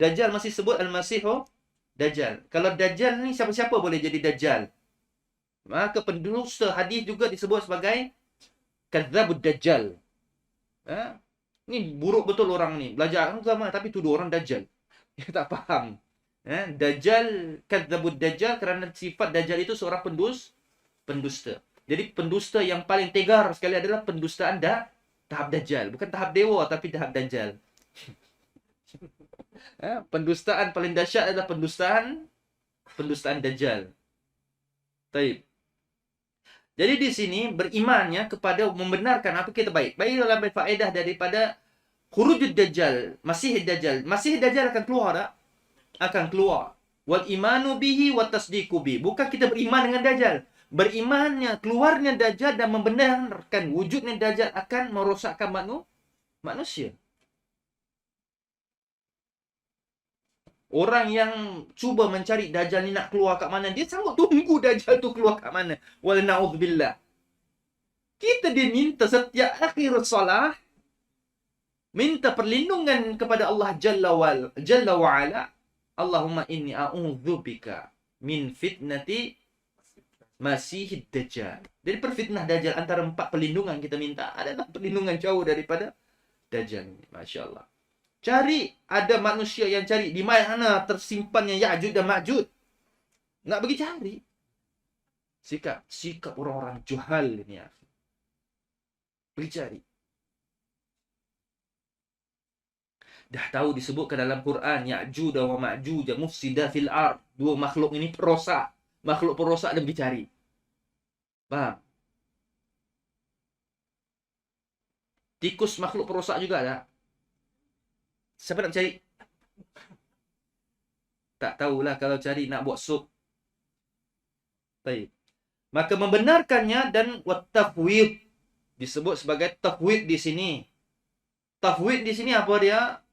Dajjal masih sebut Al-Masihu Dajjal. Kalau dajjal ni siapa-siapa boleh jadi dajjal. Maka pendusta hadis juga disebut sebagai kadzabud dajjal. Ni buruk betul orang ni. Belajar agama tapi tuduh orang dajjal. Dia tak faham. Dajjal, kadzabud dajjal, kerana sifat dajjal itu seorang pendusta. Jadi pendusta yang paling tegar sekali adalah pendustaan tahap dajjal. Bukan tahap dewa tapi tahap dajjal. Pendustaan paling dahsyat adalah pendustaan dajjal. Taib. Jadi di sini berimannya kepada membenarkan apa kita baik. Baik dalam faedah daripada khurujud dajjal, masih dajjal. Masih dajjal akan keluar tak? Akan keluar. Wal imanu bihi wa tasdiqu bi. Bukan kita beriman dengan dajjal. Berimannya keluarnya dajjal dan membenarkan wujudnya dajjal akan merosakkan manusia. Orang yang cuba mencari dajjal ni nak keluar kat mana, dia sanggup tunggu dajjal tu keluar kat mana. Wal na'udzubillah. Kita diminta setiap akhir salah minta perlindungan kepada Allah Jalla wa Ala. Allahumma inni a'udzubika min fitnati Masihid Dajjal. Jadi perfitnah Dajjal, antara 4 perlindungan kita minta adalah perlindungan jauh daripada Dajjal. Masya Allah. Cari, ada manusia yang cari di mana tersimpannya Ya'juj dan Ma'juj. Nak pergi cari. Sikap orang-orang juhal ini. Pergi cari. Dah tahu disebutkan dalam Quran, Ya'juj wa Ma'juj mufsida fil ard. 2 makhluk ini perosak. Makhluk perosak dan pergi cari. Faham? Tikus makhluk perosak juga tak? Siapa nak cari? Tak tahulah kalau cari nak buat sup. Baik. Maka membenarkannya dan wat-tafwid disebut sebagai tafwid di sini. Tafwid di sini apa dia?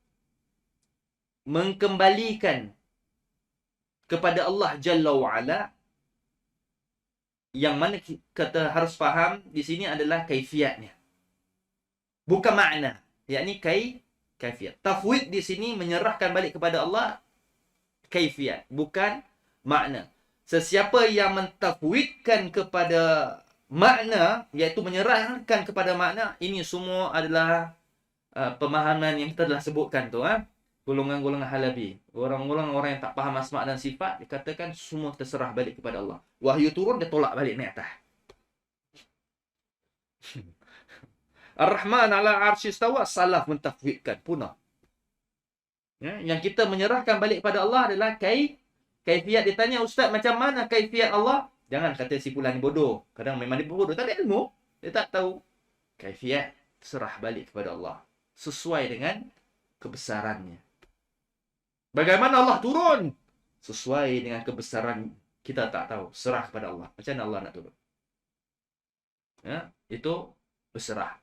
Mengkembalikan kepada Allah Jalla wa Ala. Yang mana kita harus faham di sini adalah kaifiatnya. Bukan makna. Yakni kaifiat. Tafwid di sini menyerahkan balik kepada Allah kaifiat, bukan makna. Sesiapa yang mentafwidkan kepada makna, iaitu menyerahkan kepada makna, ini semua adalah pemahaman yang kita telah sebutkan tu. Golongan-golongan Halabi. Orang yang tak faham asma' dan sifat, dikatakan semua terserah balik kepada Allah. Wahyu turun, dia tolak balik naik atas. Ar-Rahman ala arsy istawa, salaf mentafwidkan, punah. Yang kita menyerahkan balik pada Allah adalah kaifiat. Dia tanya, Ustaz, macam mana kaifiat Allah? Jangan kata si fulan ni bodoh. Kadang memang dia bodoh, tak ada ilmu. Dia tak tahu. Kaifiat, serah balik kepada Allah. Sesuai dengan kebesarannya. Bagaimana Allah turun? sesuai dengan kebesaran kita tak tahu. Serah kepada Allah. Macam mana Allah nak tolong? Ya, itu berserah.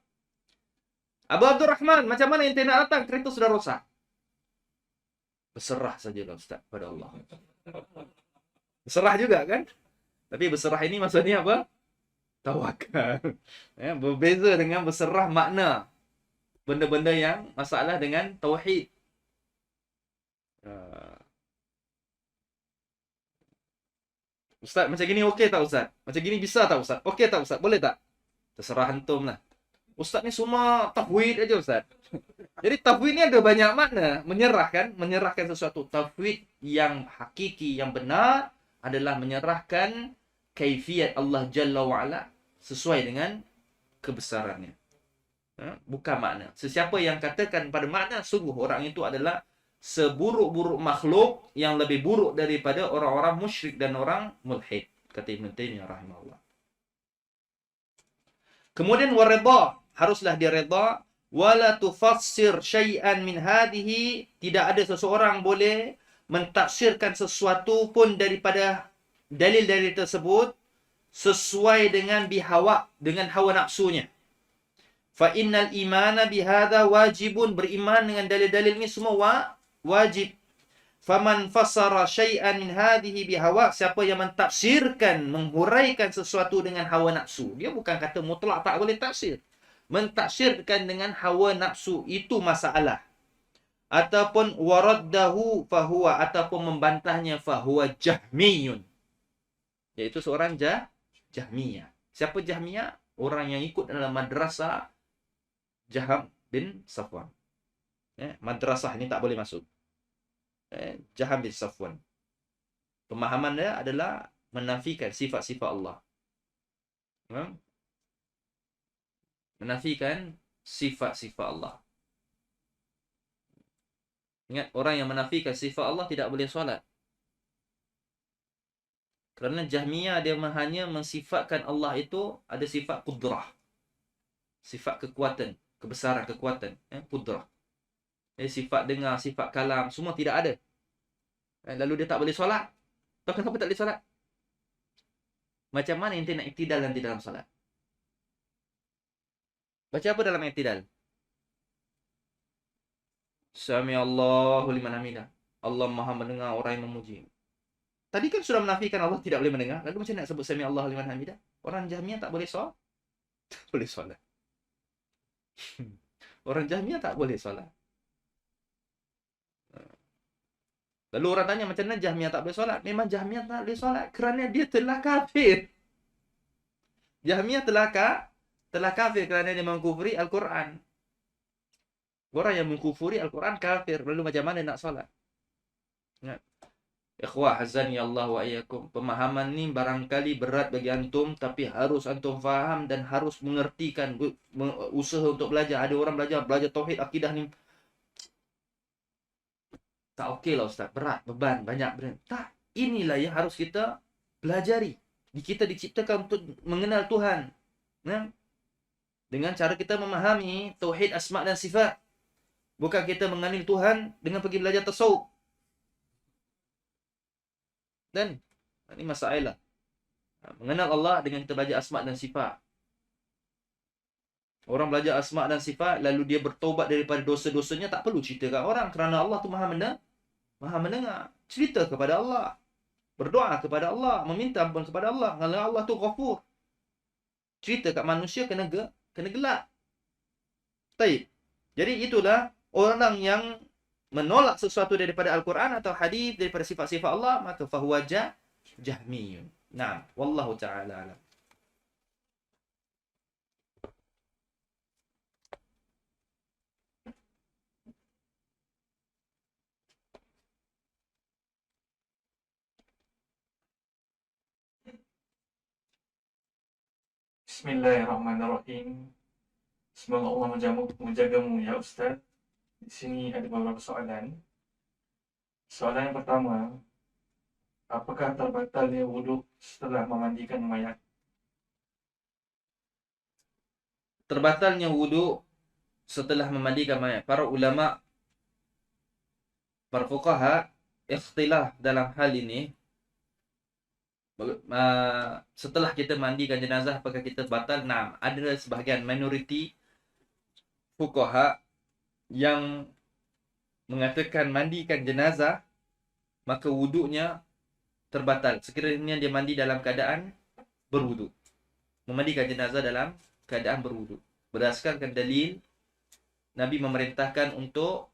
Abu Abdurrahman, macam mana ente nak datang? Kereta sudah rosak. Berserah sajalah Ustaz pada Allah. Berserah juga kan? Tapi berserah ini maksudnya apa? Tawakal. Ya, berbeza dengan berserah makna. Benda-benda yang masalah dengan tauhid. Ustaz, macam gini okey tak Ustaz? Macam gini bisa tak Ustaz? Okey tak Ustaz? Boleh tak? Terserah antum lah. Ustaz ni semua tafwid aja Ustaz. Jadi tafwid ni ada banyak makna. Menyerahkan sesuatu. Tafwid yang hakiki, yang benar adalah menyerahkan kaifiat Allah Jalla wa'ala sesuai dengan kebesarannya. Bukan makna. Sesiapa yang katakan pada makna, sungguh orang itu adalah seburuk-buruk makhluk yang lebih buruk daripada orang-orang musyrik dan orang mulhid. Kata Ibn Taimiyah rahimahullah. Kemudian warida, haruslah dia reda. Wala tufassir syai'an min hadhihi, tidak ada seseorang boleh mentafsirkan sesuatu pun daripada dalil-dalil tersebut sesuai dengan bihawa, dengan hawa nafsunya. Fa innal imana bihadza wajibun, beriman dengan dalil-dalil ini semua wajib. Faman fassara syai'an min hadhihi bihawa, siapa yang mentafsirkan, menghuraikan sesuatu dengan hawa nafsu, dia bukan kata mutlak tak boleh tafsir. Mentafsirkan dengan hawa nafsu itu masalah. Ataupun waraddahu fahuwa, ataupun membantahnya fahuwa jahmiyun, iaitu seorang Jahmiyah. Siapa Jahmiyah? Orang yang ikut dalam madrasah Jaham bin Safwan. Madrasah ni tak boleh masuk. Jaham bin Safwan. Pemahaman dia adalah menafikan sifat-sifat Allah. Menafikan sifat-sifat Allah. Ingat, orang yang menafikan sifat Allah tidak boleh solat. Kerana Jahmiyah dia hanya mensifatkan Allah itu ada sifat qudrah. Sifat kekuatan, kebesaran, kekuatan. Qudrah. Sifat dengar, sifat kalam, semua tidak ada. Lalu dia tak boleh solat. Tahu kenapa tak boleh solat? Macam mana ente nak iktidal nanti dalam solat? Baca apa dalam iktidal? Sami Allahu liman hamidah. Allah Maha mendengar orang yang memuji. Tadi kan sudah menafikan Allah tidak boleh mendengar. Lalu macam nak sebut Sami Allahu liman hamidah? Orang Jahmiyah tak boleh solat? Tak boleh solat. Orang Jahmiyah tak boleh solat. Lalu orang tanya macam mana Jahmiyah tak boleh solat? Memang Jahmiyah tak boleh solat kerana dia telah kafir. Jahmiyah telah kafir kerana dia mengkufuri Al-Quran. Orang yang mengkufuri Al-Quran kafir. Lalu macam mana nak solat? Ikhwah hazani Allah wa iyyakum. Pemahaman ni barangkali berat bagi antum, tapi harus antum faham dan harus mengertikan, usaha untuk belajar. Ada orang belajar tauhid akidah ni tak okey lah Ustaz, berat, beban, banyak benda. Tak, inilah yang harus kita pelajari. Kita diciptakan untuk mengenal Tuhan. Dengan cara kita memahami tauhid asma dan sifat. Bukan kita mengenal Tuhan dengan pergi belajar tasawuf. Dan ini masalah. Mengenal Allah dengan kita belajar asma dan sifat. Orang belajar asma dan sifat lalu dia bertobat daripada dosa-dosanya, tak perlu cerita kat orang kerana Allah tu Maha mendengar. Cerita kepada Allah. Berdoa kepada Allah, meminta ampun kepada Allah. Kerana Allah tu Ghafur. Cerita kat manusia kena gelak. Baik. Jadi itulah orang yang menolak sesuatu daripada Al-Quran atau hadis daripada sifat-sifat Allah, maka fahuwa jahmiyun. Naam, wallahu ta'ala alam. Bismillahirrahmanirrahim. Semoga Allah menjagamu ya Ustaz. Di sini ada beberapa soalan. Soalan yang pertama, apakah terbatalnya wuduk setelah memandikan mayat? Terbatalnya wuduk setelah memandikan mayat. Para ulama, para fuqaha ikhtilaf dalam hal ini. Setelah kita mandikan jenazah, apakah kita batal? Nah, ada sebahagian minoriti fuqaha yang mengatakan mandikan jenazah, maka wuduknya terbatal sekiranya dia mandi dalam keadaan berwuduk. Memandikan jenazah dalam keadaan berwuduk. Berdasarkan dalil, Nabi memerintahkan untuk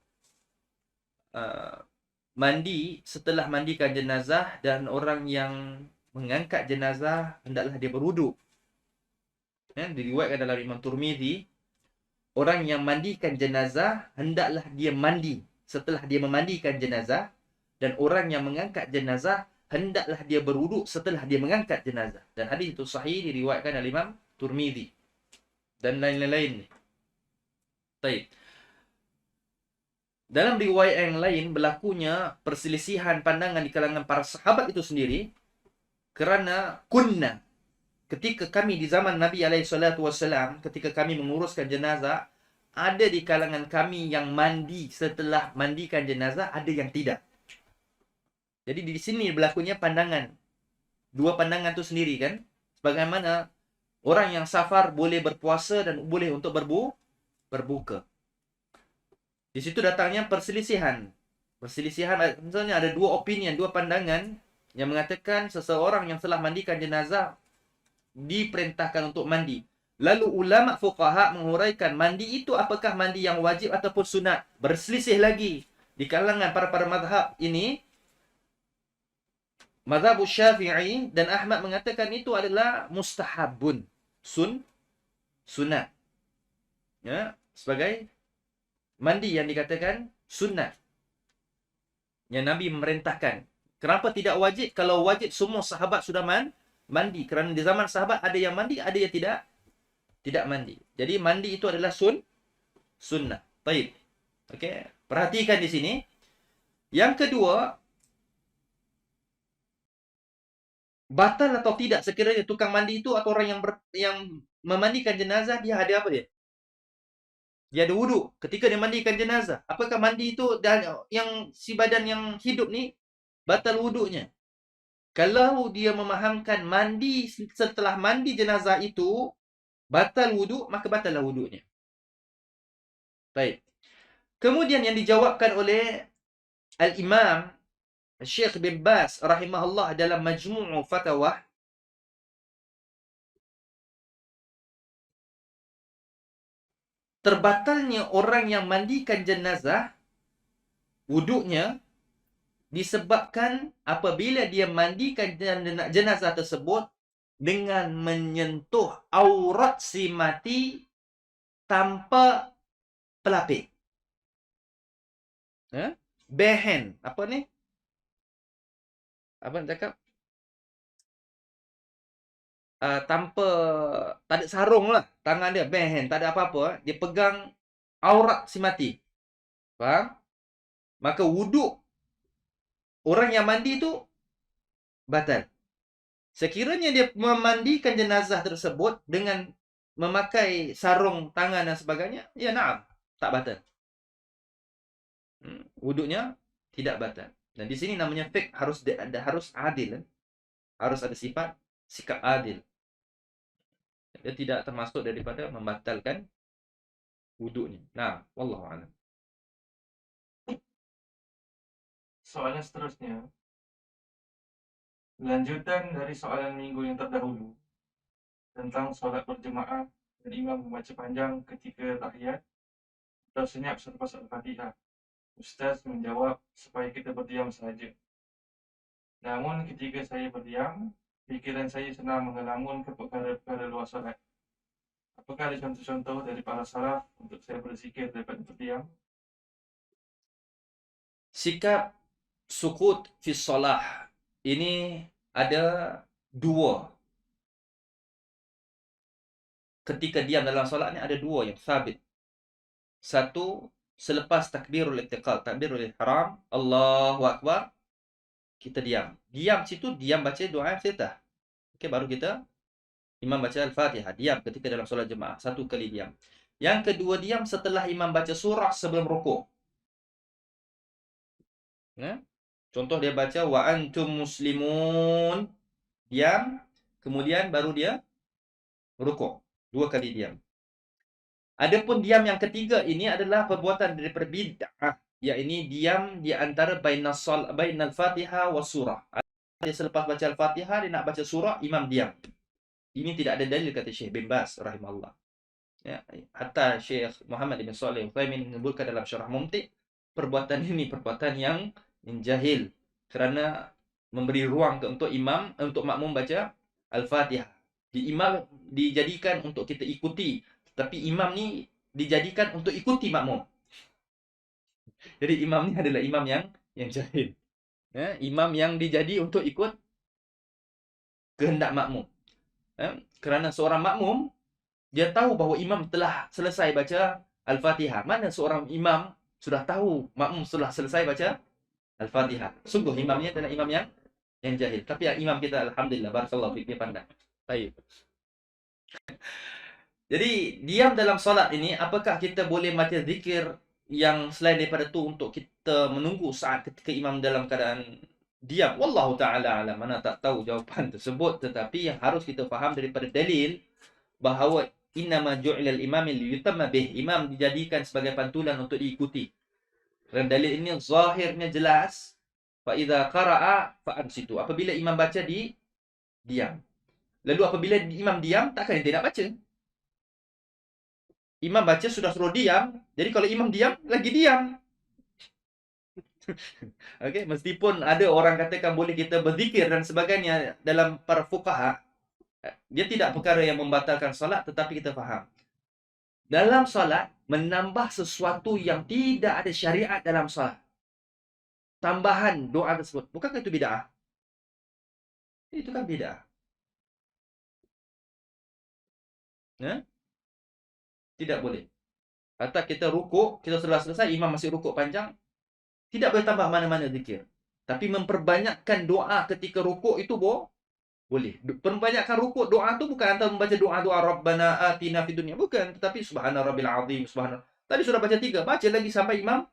mandi setelah mandikan jenazah, dan orang yang mengangkat jenazah hendaklah dia berwuduk. Diriwayatkan dalam Imam Tirmizi, orang yang mandikan jenazah hendaklah dia mandi setelah dia memandikan jenazah, dan orang yang mengangkat jenazah hendaklah dia berwuduk setelah dia mengangkat jenazah. Dan hadis itu sahih, diriwayatkan oleh Imam Tirmizi dan lain-lain. Baik. Dalam riwayat yang lain berlakunya perselisihan pandangan di kalangan para sahabat itu sendiri, kerana ketika kami di zaman Nabi SAW, ketika kami menguruskan jenazah, ada di kalangan kami yang mandi setelah mandikan jenazah, ada yang tidak. Jadi di sini berlakunya pandangan, dua pandangan itu sendiri kan. Sebagaimana orang yang safar boleh berpuasa dan boleh untuk berbuka. Di situ datangnya perselisihan. Misalnya ada dua opinion, dua pandangan yang mengatakan seseorang yang telah mandikan jenazah diperintahkan untuk mandi. Lalu ulama fuqaha menguraikan mandi itu apakah mandi yang wajib ataupun sunat. Berselisih lagi di kalangan para mazhab ini. Mazhab Syafi'i dan Ahmad mengatakan itu adalah mustahabun, sunat. Ya, sebagai mandi yang dikatakan sunat, yang Nabi memerintahkan. Kenapa tidak wajib? Kalau wajib semua sahabat sudah mandi. Kerana di zaman sahabat ada yang mandi, ada yang tidak mandi. Jadi mandi itu adalah sunnah. Baik. Okey, perhatikan di sini. Yang kedua, batal atau tidak sekiranya tukang mandi itu atau orang yang memandikan jenazah, dia ada apa dia? Dia ada wuduk ketika dia mandikan jenazah. Apakah mandi itu dan yang si badan yang hidup ni batal wuduknya? Kalau dia memahamkan mandi setelah mandi jenazah itu batal wuduk, maka batallah wuduknya. Baik. Kemudian yang dijawabkan oleh Al-Imam Syekh bin Baz rahimahullah dalam Majmu' Fatawah, terbatalnya orang yang mandikan jenazah wuduknya disebabkan apabila dia mandikan jenazah tersebut dengan menyentuh aurat si mati tanpa pelapis. Behen. Apa ni? Apa nak cakap? Tanpa, tak ada sarung lah. Tangan dia behen, tak ada apa-apa. Dia pegang aurat si mati. Faham? Maka wuduk orang yang mandi tu batal. Sekiranya dia memandikan jenazah tersebut dengan memakai sarung tangan dan sebagainya, ya na'am, tak batal. Wuduknya tidak batal. Dan di sini namanya fiqh harus adil. Harus ada sikap adil. Dia tidak termasuk daripada membatalkan wuduknya. Nah, wallahu a'lam. Soalan seterusnya, lanjutan dari soalan minggu yang terdahulu tentang solat berjemaah dan imam membaca panjang ketika tahiyat atau senyap selepas Al-Fatihah. Ustaz menjawab supaya kita berdiam saja. Namun ketika saya berdiam, fikiran saya senang mengelamun ke perkara-perkara luar solat. Apakah ada contoh-contoh dari para salaf untuk saya berzikir daripada berdiam? Sikap sukut fi solah ini ada dua. Ketika diam dalam solat ni ada dua yang sabit. Satu, selepas takbirul i'tiqad, takbirul ihram, Allahu akbar, kita diam. Diam situ, diam baca doa iftitah. Okey, baru kita imam baca Al-Fatihah, diam ketika dalam solat jemaah, satu kali diam. Yang kedua, diam setelah imam baca surah sebelum rukuk. Contoh dia baca wa antum muslimun, diam, kemudian baru dia rukuk. 2 kali diam. Adapun diam yang ketiga ini adalah perbuatan daripada bid'ah, yakni diam di antara bainal Fatihah was surah. Dia selepas baca Al-Fatihah dia nak baca surah, imam diam. Ini tidak ada dalil kata Syekh bin Baz rahimahullah. Ya, hatta Syekh Muhammad bin Shalih Al-Utsaimin menyebutkan dalam Syarah Mumti', perbuatan ini perbuatan yang jahil kerana memberi ruang untuk imam, untuk makmum baca Al-Fatihah. Imam dijadikan untuk kita ikuti, tapi imam ni dijadikan untuk ikuti makmum. Jadi imam ni adalah imam yang jahil. Ya, imam yang dijadi untuk ikut kehendak makmum. Ya, kerana seorang makmum dia tahu bahawa imam telah selesai baca Al-Fatihah. Mana seorang imam sudah tahu makmum sudah selesai baca Al-Fatihah. Sungguh imamnya adalah imam yang jahil. Tapi imam kita alhamdulillah barakallahu fiik, dia pandai. Baik. Jadi diam dalam solat ini, apakah kita boleh baca zikir yang selain daripada tu untuk kita menunggu saat ketika imam dalam keadaan diam? Wallahu ta'ala alam. Mana tak tahu jawapan tersebut. Tetapi yang harus kita faham daripada dalil bahawa innama ju'ilal imami liyutamma bih. Imam dijadikan sebagai pantulan untuk diikuti. Dan dalil ini zahirnya jelas. Fa idza qara'a fa ansitu. Apabila imam baca diam. Lalu apabila imam diam, takkan dia nak baca. Imam baca sudah suruh diam. Jadi kalau imam diam, lagi diam. Okey, meskipun ada orang katakan boleh kita berzikir dan sebagainya dalam para fuqaha, dia tidak perkara yang membatalkan solat, tetapi kita faham. Dalam solat, menambah sesuatu yang tidak ada syariat dalam solat. Tambahan doa tersebut. Bukankah itu bid'ah? Itu kan bid'ah. Ya? Tidak boleh. Kata kita rukuk, kita sudah selesai, imam masih rukuk panjang, tidak boleh tambah mana-mana zikir. Tapi memperbanyakkan doa ketika rukuk itu boleh. Perbanyakkan rukuk doa tu bukan antara membaca doa-doa Rabbana atina fid dunya, bukan, tetapi subhana rabbil azim, subhana. Tadi sudah baca 3, baca lagi sampai imam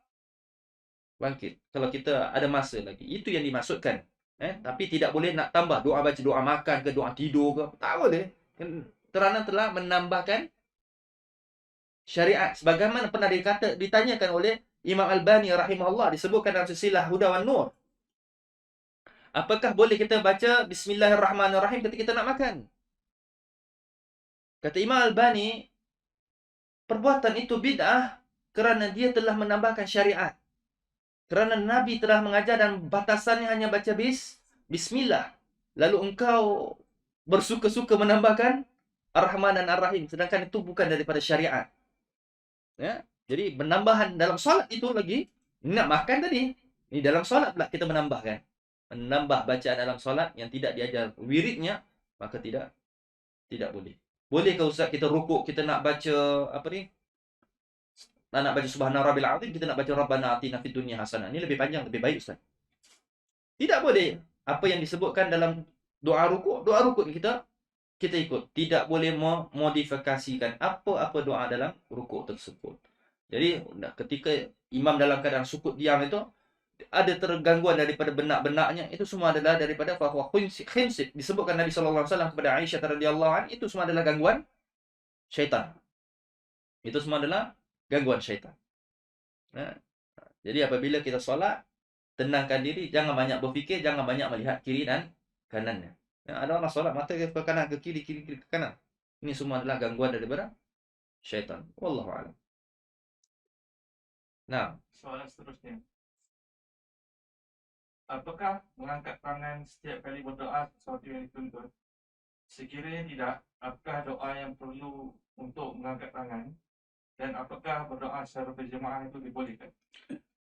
bangkit. Kalau kita ada masa lagi, itu yang dimaksudkan. Tapi tidak boleh nak tambah doa, baca doa makan ke doa tidur ke, tak boleh. Kerana telah menambahkan syariat. Sebagaimana pernah ditanyakan oleh Imam Albani rahimahullah, disebutkan dalam silsilah Huda wan Nur. Apakah boleh kita baca Bismillahirrahmanirrahim ketika kita nak makan? Kata Imam Albani, perbuatan itu bid'ah kerana dia telah menambahkan syariat. Kerana Nabi telah mengajar dan batasannya hanya baca Bismillah. Lalu engkau bersuka-suka menambahkan Ar-Rahman dan Ar-Rahim, sedangkan itu bukan daripada syariat. Ya, jadi penambahan dalam solat itu lagi nak makan tadi. Ini dalam solat pula kita menambahkan. Menambah bacaan dalam solat yang tidak diajar wiridnya, maka tidak boleh. Bolehkah Ustaz kita rukuk, kita nak baca apa ni? Nak baca subhana rabbil azim, kita nak baca rabbana atina fid dunya hasanah. Ini lebih panjang, lebih baik Ustaz. Tidak boleh. Apa yang disebutkan dalam doa rukuk kita ikut. Tidak boleh memodifikasikan apa-apa doa dalam rukuk tersebut. Jadi ketika imam dalam keadaan sukut diam itu, ada tergangguan daripada benak-benaknya, itu semua adalah daripada fahuwa khinsib. Disebutkan Nabi SAW kepada Aisyah radhiyallahu anha, itu semua adalah gangguan syaitan. Itu semua adalah gangguan syaitan. Jadi apabila kita solat, tenangkan diri, jangan banyak berfikir, jangan banyak melihat kiri dan kanannya. Ada orang solat mata ke kanan ke kiri, kiri ke kanan. Ini semua adalah gangguan daripada syaitan. Wallahu a'lam. Nah, Soalan seterusnya. Apakah mengangkat tangan setiap kali berdoa sesuatu yang dituntut? Sekiranya tidak, apakah doa yang perlu untuk mengangkat tangan? Dan apakah berdoa secara berjemaah itu dibolehkan?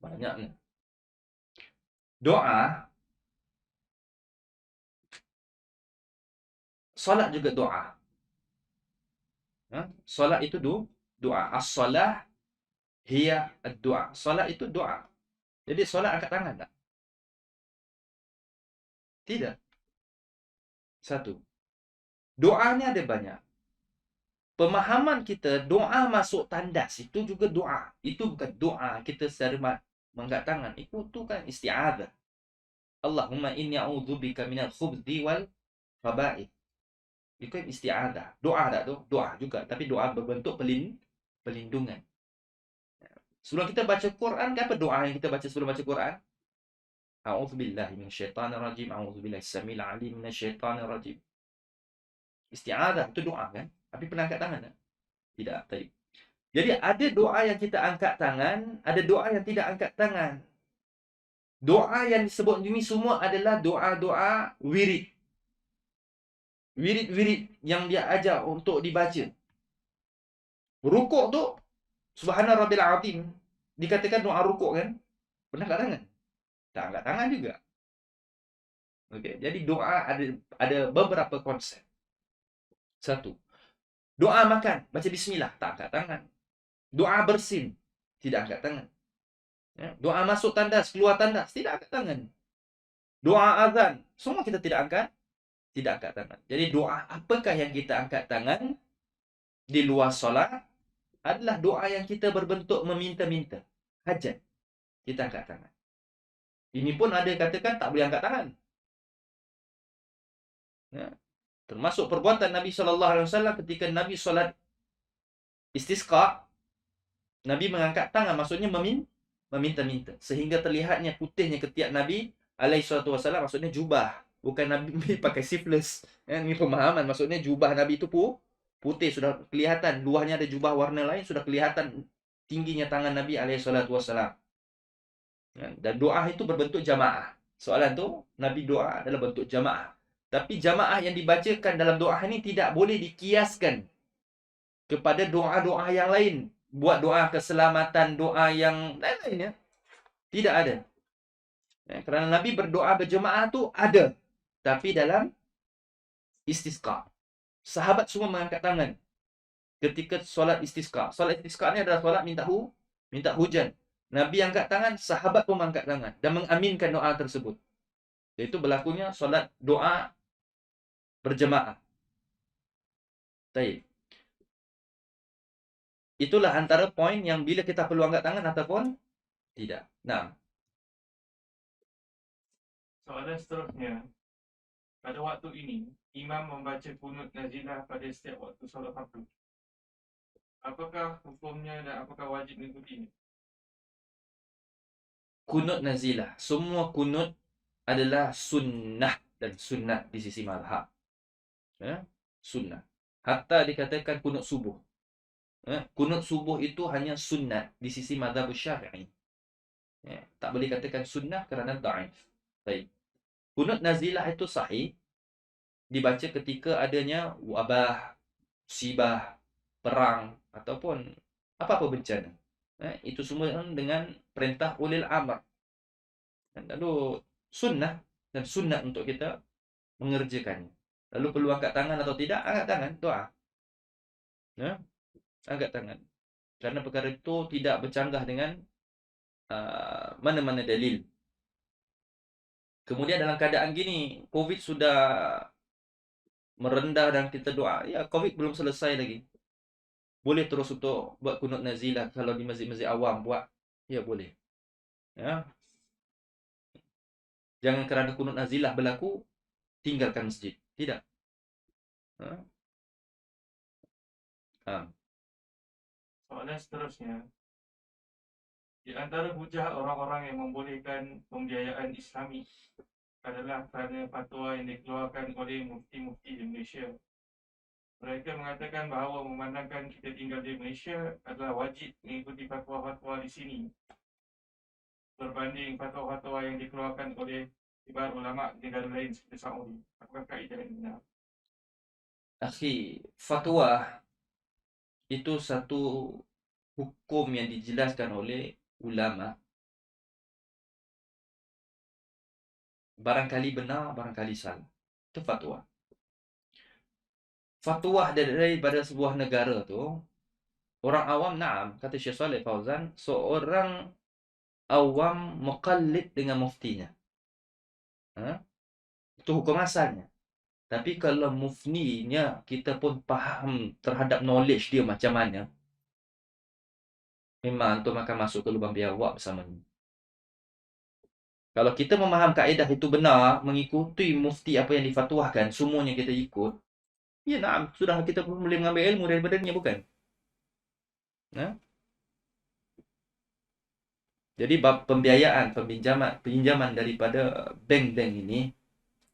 banyaknya. Doa, solat juga doa. Solat itu doa. As-salah hiya ad-doa. Solat itu doa. Jadi solat angkat tangan tak? Tidak. Satu. Doanya ada banyak. Pemahaman kita, doa masuk tandas itu juga doa. Itu bukan doa kita secara mengangkat tangan. Itu kan isti'adzah. Allahumma inni a'udzubika minal khubthi wal khaba'ith. Itu isti'adah. Doa tak tu? Doa juga, tapi doa berbentuk pelindungan. Sebelum kita baca Quran, apa doa yang kita baca sebelum baca Quran? A'udzubillahi minasyaitonir rajim. A'udzubillahi samil alim minasyaitonir rajim. Isti'adah itu doa kan? Tapi pernah angkat tangan tak? Tidak. Taib. Jadi ada doa yang kita angkat tangan, ada doa yang tidak angkat tangan. Doa yang disebut ini semua adalah doa-doa wirid. Wirid-wirid yang dia ajar untuk dibaca. Rukuk tu Subhana Rabbil Azim. Dikatakan doa rukuk kan? Pernah angkat tangan? Tak angkat tangan juga. Okey, jadi doa ada beberapa konsep. Satu, doa makan, baca bismillah, tak angkat tangan. Doa bersin, tidak angkat tangan. Ya, doa masuk tandas, keluar tandas, tidak angkat tangan. Doa azan, semua kita tidak angkat tangan. Jadi doa apakah yang kita angkat tangan di luar solat adalah doa yang kita berbentuk meminta-minta. Hajat, kita angkat tangan. Ini pun ada katakan tak boleh angkat tangan. Ya. Termasuk perbuatan Nabi SAW ketika Nabi solat istisqa, Nabi mengangkat tangan, maksudnya meminta-minta. Sehingga terlihatnya putihnya ketiak Nabi SAW, maksudnya jubah. Bukan Nabi pakai sleeveless. Ya, ini pemahaman, maksudnya jubah Nabi itu putih, sudah kelihatan. Luarnya ada jubah warna lain, sudah kelihatan tingginya tangan Nabi SAW. Ya, dan doa itu berbentuk jamaah. Soalan tu, Nabi doa adalah bentuk jamaah. Tapi jamaah yang dibacakan dalam doa ini tidak boleh dikiaskan kepada doa-doa yang lain. Buat doa keselamatan, doa yang lain-lain ya. Tidak ada. Ya, kerana Nabi berdoa berjemaah tu ada. Tapi dalam istisqa. Sahabat semua mengangkat tangan ketika solat istisqa. Solat istisqa ni adalah solat minta hujan. Nabi angkat tangan, sahabat pun mengangkat tangan dan mengaminkan doa tersebut. Iaitu berlakunya solat doa berjemaah. Baik. Itulah antara poin yang bila kita perlu angkat tangan ataupun tidak. Nah, Soalan seterusnya, pada waktu ini, imam membaca kunut nazilah pada setiap waktu solat fardu. Apakah hukumnya dan apakah wajib mengikutinya? kunut nazilah. Semua kunut adalah sunnah dan sunat di sisi mazhab. Ya, sunnah. Hatta dikatakan kunut subuh. Ya, kunut subuh itu hanya sunat di sisi mazhab Syafi'i. Ya, tak boleh katakan sunnah kerana dhaif. Baik. Kunut nazilah itu sahih dibaca ketika adanya wabah, musibah, perang ataupun apa-apa bencana. Itu semua dengan perintah ulil amr. Dan lalu sunnah dan sunat untuk kita mengerjakannya. Lalu perlu angkat tangan atau tidak? Angkat tangan, doa. Ya, angkat tangan. Kerana perkara itu tidak bercanggah dengan mana-mana dalil. Kemudian dalam keadaan gini, COVID sudah merendah dan kita doa. Ya, COVID belum selesai lagi. Boleh terus untuk buat kunut nazilah kalau di masjid-masjid awam buat. Ya, boleh. Ya. Jangan kerana kunut nazilah berlaku, tinggalkan masjid. Tidak. Ha? Ha. Soalan seterusnya, di antara hujah orang-orang yang membolehkan pembiayaan Islami adalah kerana fatwa yang dikeluarkan oleh mufti-mufti di Malaysia. Mereka mengatakan bahawa memandangkan kita tinggal di Malaysia adalah wajib mengikuti fatwa-fatwa di sini berbanding fatwa-fatwa yang dikeluarkan oleh kibar ulama di negara lain seperti Saudi. Apakah kaedah yang benar? Akhi, fatwa itu satu hukum yang dijelaskan oleh ulama. Barangkali benar, barangkali salah. Itu fatwa. Fatwa daripada sebuah negara tu, orang awam, naam, kata Syekh Saleh Fauzan, seorang awam muqallid dengan muftinya. Itu hukum asalnya. Tapi kalau mufninya kita pun faham terhadap knowledge dia macam mana, memang antum akan masuk ke lubang biawak bersama ni. Kalau kita memaham kaedah itu benar, mengikuti mufti apa yang difatwahkan, semuanya kita ikut, ya nah, sudah kita pun boleh mengambil ilmu daripadanya, bukan? Nah, jadi bab pembiayaan, pinjaman daripada bank-bank ini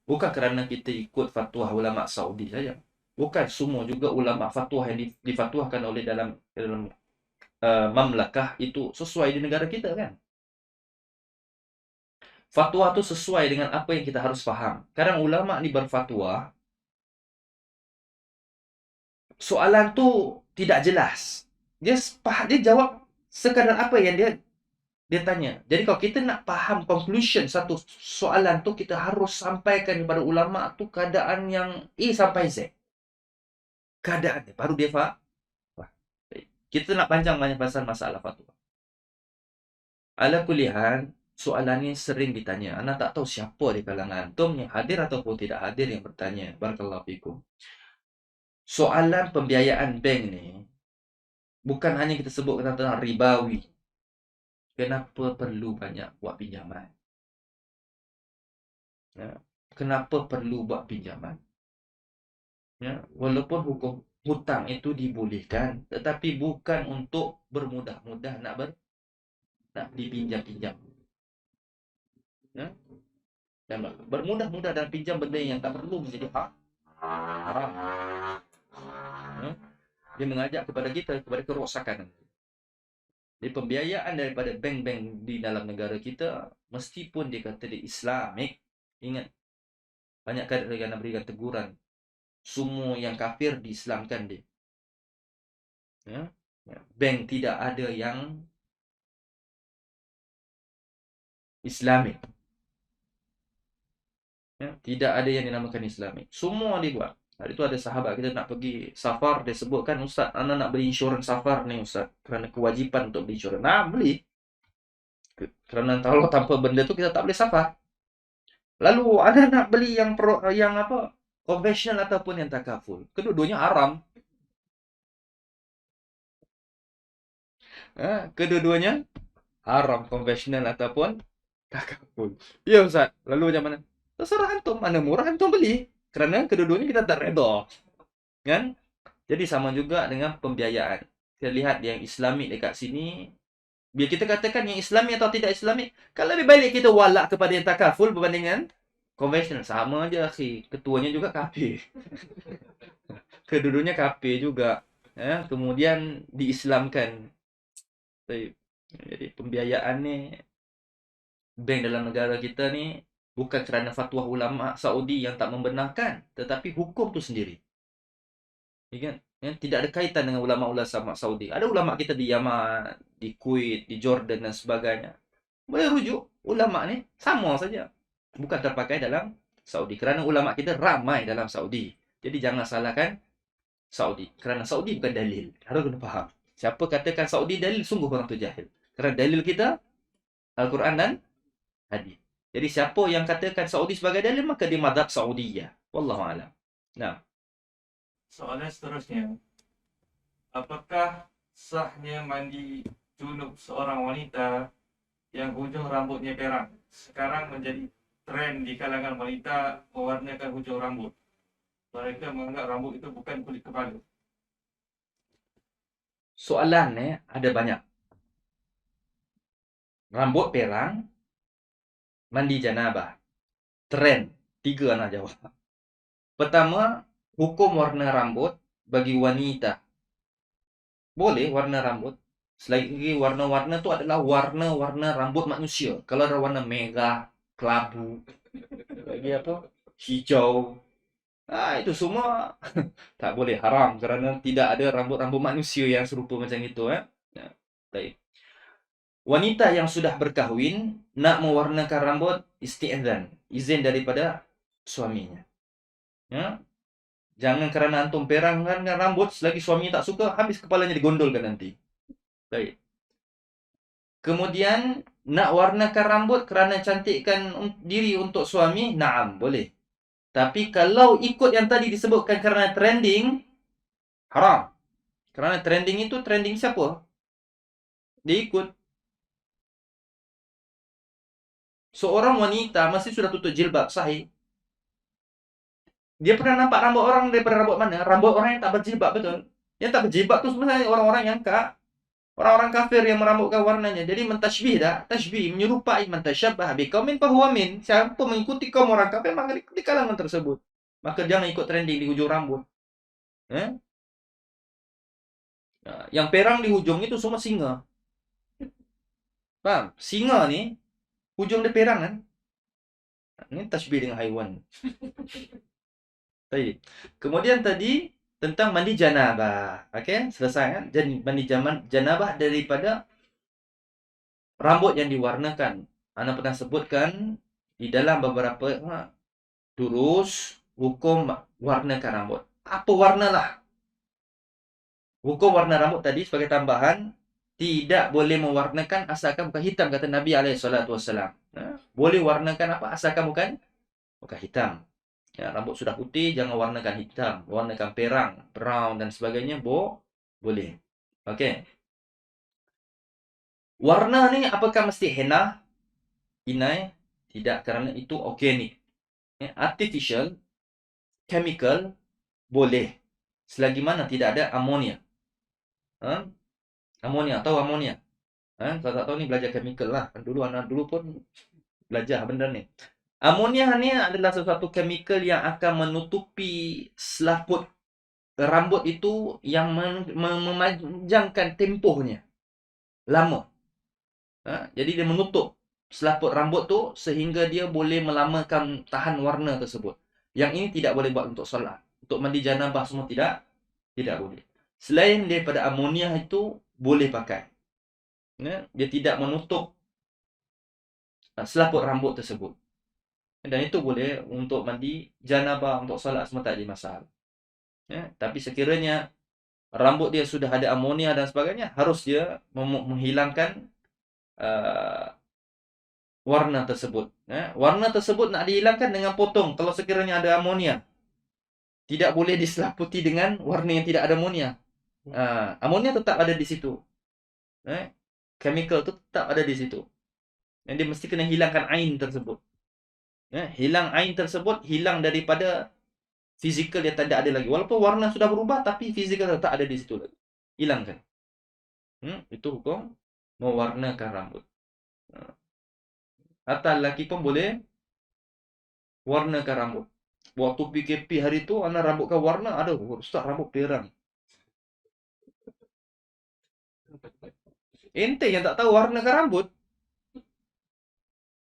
bukan kerana kita ikut fatwa ulama Saudi saja. Bukan semua juga ulama fatwa yang difatwahkan oleh dalam mamlakah itu sesuai di negara kita, kan? Fatwa itu sesuai dengan apa yang kita harus faham. Kadang ulama ni berfatwa, soalan tu tidak jelas. Dia jawab sekadar apa yang dia tanya. Jadi kalau kita nak faham conclusion satu soalan tu, kita harus sampaikan kepada ulama tu keadaan yang A sampai Z. Keadaan dia, baru dia faham. Wah, kita nak panjang banyak pasal masalah fatwa. Ala kulihan, soalan ni sering ditanya. Ana tak tahu siapa di kalangan antum yang hadir ataupun tidak hadir yang bertanya. Barakallahu fikum. Soalan pembiayaan bank ni bukan hanya kita sebut tentang ribawi. Kenapa perlu banyak buat pinjaman? Ya. Kenapa perlu buat pinjaman? Ya. Walaupun hukum hutang itu dibolehkan, tetapi bukan untuk bermudah-mudah nak dipinjam-pinjam. Ya. Dan bermudah-mudah dan pinjam benda yang tak perlu menjadi haram. Ya. Dia mengajak kepada kita kepada kerosakan. Jadi pembiayaan daripada bank-bank di dalam negara kita, meskipun dia kata dia Islamik, ingat, banyak kali nak berikan teguran, semua yang kafir diislamkan dia. Ya. Bank tidak ada yang Islamik. Ya. Tidak ada yang dinamakan Islamik. Semua dibuat. Hari itu ada sahabat kita nak pergi safar, dia sebutkan, Ustaz, anak nak beli insurans safar ni Ustaz, kerana kewajipan untuk beli insurans. Nah, beli. Kerana kalau tanpa benda tu kita tak boleh safar. Lalu ada nak beli yang apa? Konvensional ataupun yang takaful. Kedua-duanya haram. Kedua-duanya haram, konvensional ataupun takaful. Ya Ustaz. Lalu macam mana? Terserah antum, mana murah antum beli. Kerana kedua-duanya kita tak redha. Kan? Jadi sama juga dengan pembiayaan. Kita lihat yang Islamik dekat sini, biar kita katakan yang Islami atau tidak Islami, kalau lebih baik kita walak kepada yang takaful berbandingan konvensional. Sama aja, akhi. Ketuanya juga kafir. Kedua-duanya kafir juga. Kemudian diislamkan. Jadi pembiayaan ni, bank dalam negara kita ni, bukan kerana fatwa ulama Saudi yang tak membenarkan, tetapi hukum tu sendiri. Ingat, tidak ada kaitan dengan ulama-ulama Saudi. Ada ulama kita di Yaman, di Kuwait, di Jordan dan sebagainya. Boleh rujuk, ulama ni sama saja. Bukan terpakai dalam Saudi. Kerana ulama kita ramai dalam Saudi. Jadi jangan salahkan Saudi. Kerana Saudi bukan dalil. Harus kena faham. Siapa katakan Saudi dalil, sungguh orang tu jahil. Kerana dalil kita Al-Quran dan hadis. Jadi siapa yang katakan Saudi sebagai dalil, maka dia mazhab Saudiyah. Wallahualam. Nah, Soalan seterusnya, apakah sahnya mandi junub seorang wanita yang hujung rambutnya perang sekarang menjadi tren di kalangan wanita mewarnakan hujung rambut? Mereka menganggap rambut itu bukan kulit kepala. soalan ada banyak. Rambut perang, mandi janabah. Tren. 3 anak jawab. Pertama, hukum warna rambut bagi wanita. Boleh warna rambut. Selagi warna-warna tu adalah warna-warna rambut manusia. Kalau ada warna merah, kelabu, lagi apa? Hijau. Itu semua tak boleh, haram, kerana tidak ada rambut-rambut manusia yang serupa macam itu. Baik. Wanita yang sudah berkahwin nak mewarnakan rambut, isti'zan, izin daripada suaminya. Ya. Jangan kerana antum perangkan rambut, selagi suami tak suka, habis kepalanya digondolkan nanti. Baik. Kemudian nak warnakan rambut kerana cantikkan diri untuk suami, naam, boleh. Tapi kalau ikut yang tadi disebutkan kerana trending, haram. Kerana trending itu, trending siapa? Dia ikut. Seorang wanita mesti sudah tutup jilbab, sahih. Dia pernah nampak rambut orang daripada rambut mana? Rambut orang yang tak berjilbab, betul. Yang tak berjilbab tu sebenarnya orang-orang yang orang-orang kafir yang merambutkan warnanya. Jadi mentashbih dah, tashbih, menyerupai, man tasyabbah biqaumin fahuwa min. Siapa mengikuti kaum orang kafir maka di kalangan tersebut. Maka jangan ikut trending di hujung rambut. Eh? Yang perang di hujung itu semua singa. Faham? Singa ni hujung dia perang kan? Ini tashbih dengan haiwan. Baik. Kemudian tadi tentang mandi janabah. Okey, selesai kan? Jadi mandi janabah daripada rambut yang diwarnakan. Ana pernah sebutkan di dalam beberapa durus hukum warnakan rambut. Apa warnalah? Hukum warna rambut tadi sebagai tambahan, tidak boleh mewarnakan asalkan bukan hitam, kata Nabi SAW. Boleh warnakan apa asalkan bukan hitam. Ya, rambut sudah putih, jangan warnakan hitam, warnakan perang, brown dan sebagainya, boleh. Okey. Warna ni apakah mesti henna? Inai? Tidak, kerana itu organik. Ya, artificial, chemical, boleh. Selagi mana tidak ada amonia. Amonia, tahu amonia? Kalau tak tahu ni belajar chemical lah. Anak dulu pun belajar benda ni. Amonia ni adalah sesuatu chemical yang akan menutupi selaput rambut itu yang memanjangkan tempohnya lama. Jadi dia menutup selaput rambut tu sehingga dia boleh melamakan tahan warna tersebut. Yang ini tidak boleh buat untuk solat. Untuk mandi janabah semua tidak boleh. Selain daripada amonia itu boleh pakai. Dia tidak menutup selaput rambut tersebut. Dan itu boleh untuk mandi janabah, untuk solat semua tak ada masalah. Tapi sekiranya rambut dia sudah ada amonia dan sebagainya, harus dia menghilangkan warna tersebut. Warna tersebut nak dihilangkan dengan potong kalau sekiranya ada amonia. Tidak boleh diselaputi dengan warna yang tidak ada amonia. Amonia tetap ada di situ. Chemical tu tetap ada di situ. Dan dia mesti kena hilangkan ain tersebut. Hilang ain tersebut, hilang daripada fizikal dia tak ada lagi. Walaupun warna sudah berubah, tapi fizikal tetap ada di situ lagi. Hilangkan. Itu hukum mewarnakan rambut. Atau lelaki pun boleh warnakan rambut. Waktu PKP hari tu, anak rambutkan warna, ada ustaz rambut perang. Ente yang tak tahu warnakan rambut.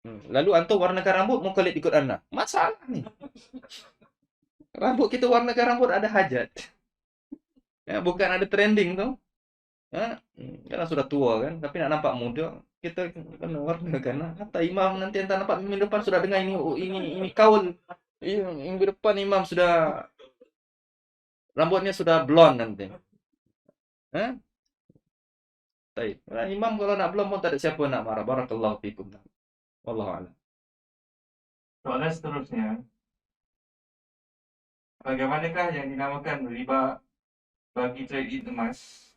Lalu antum warnakan rambut, muka lihat ikut anak. Masalah ni. Rambut kita warnakan rambut ada hajat. Bukan ada trending tu. Karena sudah tua kan, tapi nak nampak muda, kita kena warnakan. Kata imam nanti entah nampak minggu depan sudah dengar ini kaul. Minggu depan imam sudah rambutnya sudah blonde nanti. Baik. Imam kalau nak blonde pun tak ada siapa nak marah. Barakallahu fikum. Wallahu a'lam. Soalan seterusnya, bagaimanakah yang dinamakan riba bagi trade-in emas?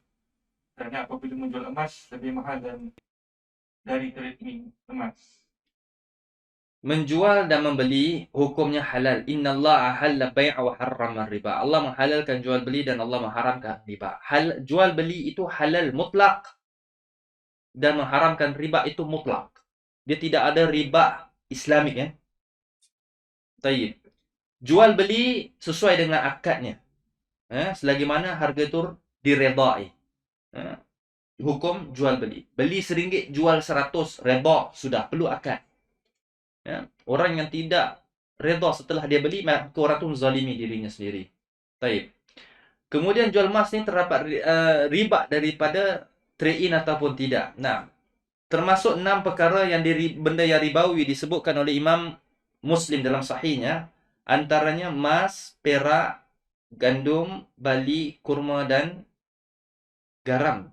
Kerana apabila menjual emas lebih mahal dari trade-in emas. Menjual dan membeli hukumnya halal. Innallaha ahalla bai'a wa harrama riba. Allah menghalalkan jual beli dan Allah mengharamkan riba. Jual beli itu halal mutlak dan mengharamkan riba itu mutlak. Dia tidak ada riba Islamik ya. Tayyib. Jual beli sesuai dengan akadnya. Selagi mana harga itu diredai. Hukum jual beli. Beli RM1, jual RM100, reda, sudah perlu akad. Orang yang tidak reda setelah dia beli, maka orang itu menzalimi dirinya sendiri. Tayyib. Kemudian jual emas ni terdapat riba daripada trade-in ataupun tidak. Nah, termasuk 6 perkara yang benda yang ribawi disebutkan oleh Imam Muslim dalam sahihnya, antaranya emas, perak, gandum, bali, kurma dan garam.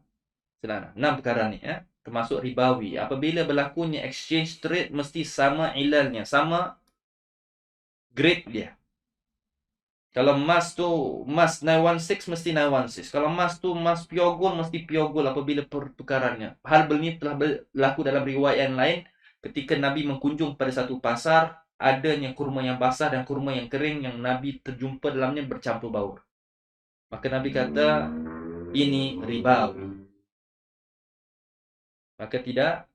6 perkara ni termasuk ribawi. Apabila berlakunya exchange trade mesti sama ilalnya, sama grade dia. Kalau emas tu emas 916 mesti 916. Kalau emas tu emas pure gold mesti pure gold apabila pertukarannya. Hal ini telah berlaku dalam riwayat yang lain ketika Nabi mengunjung pada satu pasar, adanya kurma yang basah dan kurma yang kering yang Nabi terjumpa dalamnya bercampur baur. Maka Nabi kata, ini ribawi. Maka tidak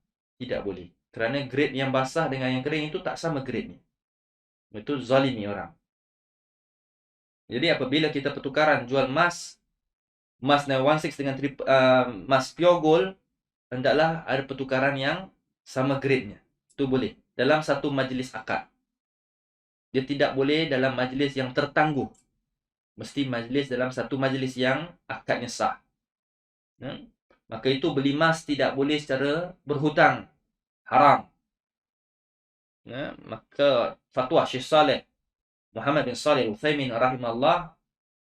boleh. Kerana grade yang basah dengan yang kering itu tak sama grade-nya. Itu zalimi orang. Jadi apabila kita pertukaran jual emas 916 dengan emas pure gold, hendaklah ada pertukaran yang sama grade-nya. Itu boleh. Dalam satu majlis akad. Dia tidak boleh dalam majlis yang tertangguh. Mesti majlis dalam satu majlis yang akadnya sah. Ya? Maka itu beli emas tidak boleh secara berhutang. Haram. Ya? Maka fatwa Syekh Saleh Muhammad bin Saleh Al-Utsaimin rahimahullah,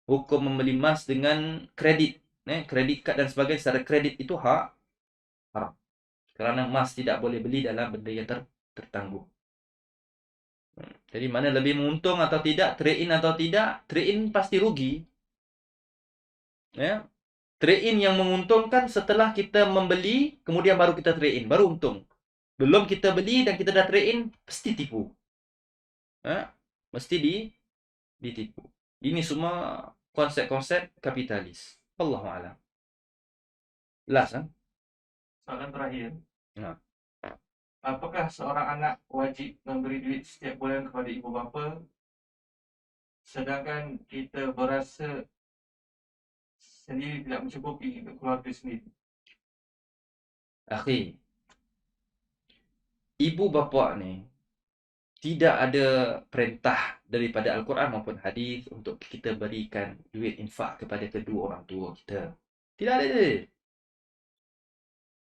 hukum membeli emas dengan kredit, kredit kad dan sebagainya secara kredit itu haram. Kerana emas tidak boleh beli dalam benda yang tertangguh. Jadi mana lebih menguntung atau tidak, trade in atau tidak, trade in pasti rugi. Ya. Trade in yang menguntungkan setelah kita membeli, kemudian baru kita trade in, baru untung. Belum kita beli dan kita dah trade in, pasti tipu. Mesti ditipu. Ini semua konsep-konsep kapitalis. Allahu a'lam. Last, Soalan terakhir. Ya. Apakah seorang anak wajib memberi duit setiap bulan kepada ibu bapa, sedangkan kita berasa sendiri tidak mencukupi untuk keluarga sendiri? Akhi, ibu bapa ni tidak ada perintah daripada Al-Quran maupun hadis untuk kita berikan duit infak kepada kedua orang tua kita. Tidak ada.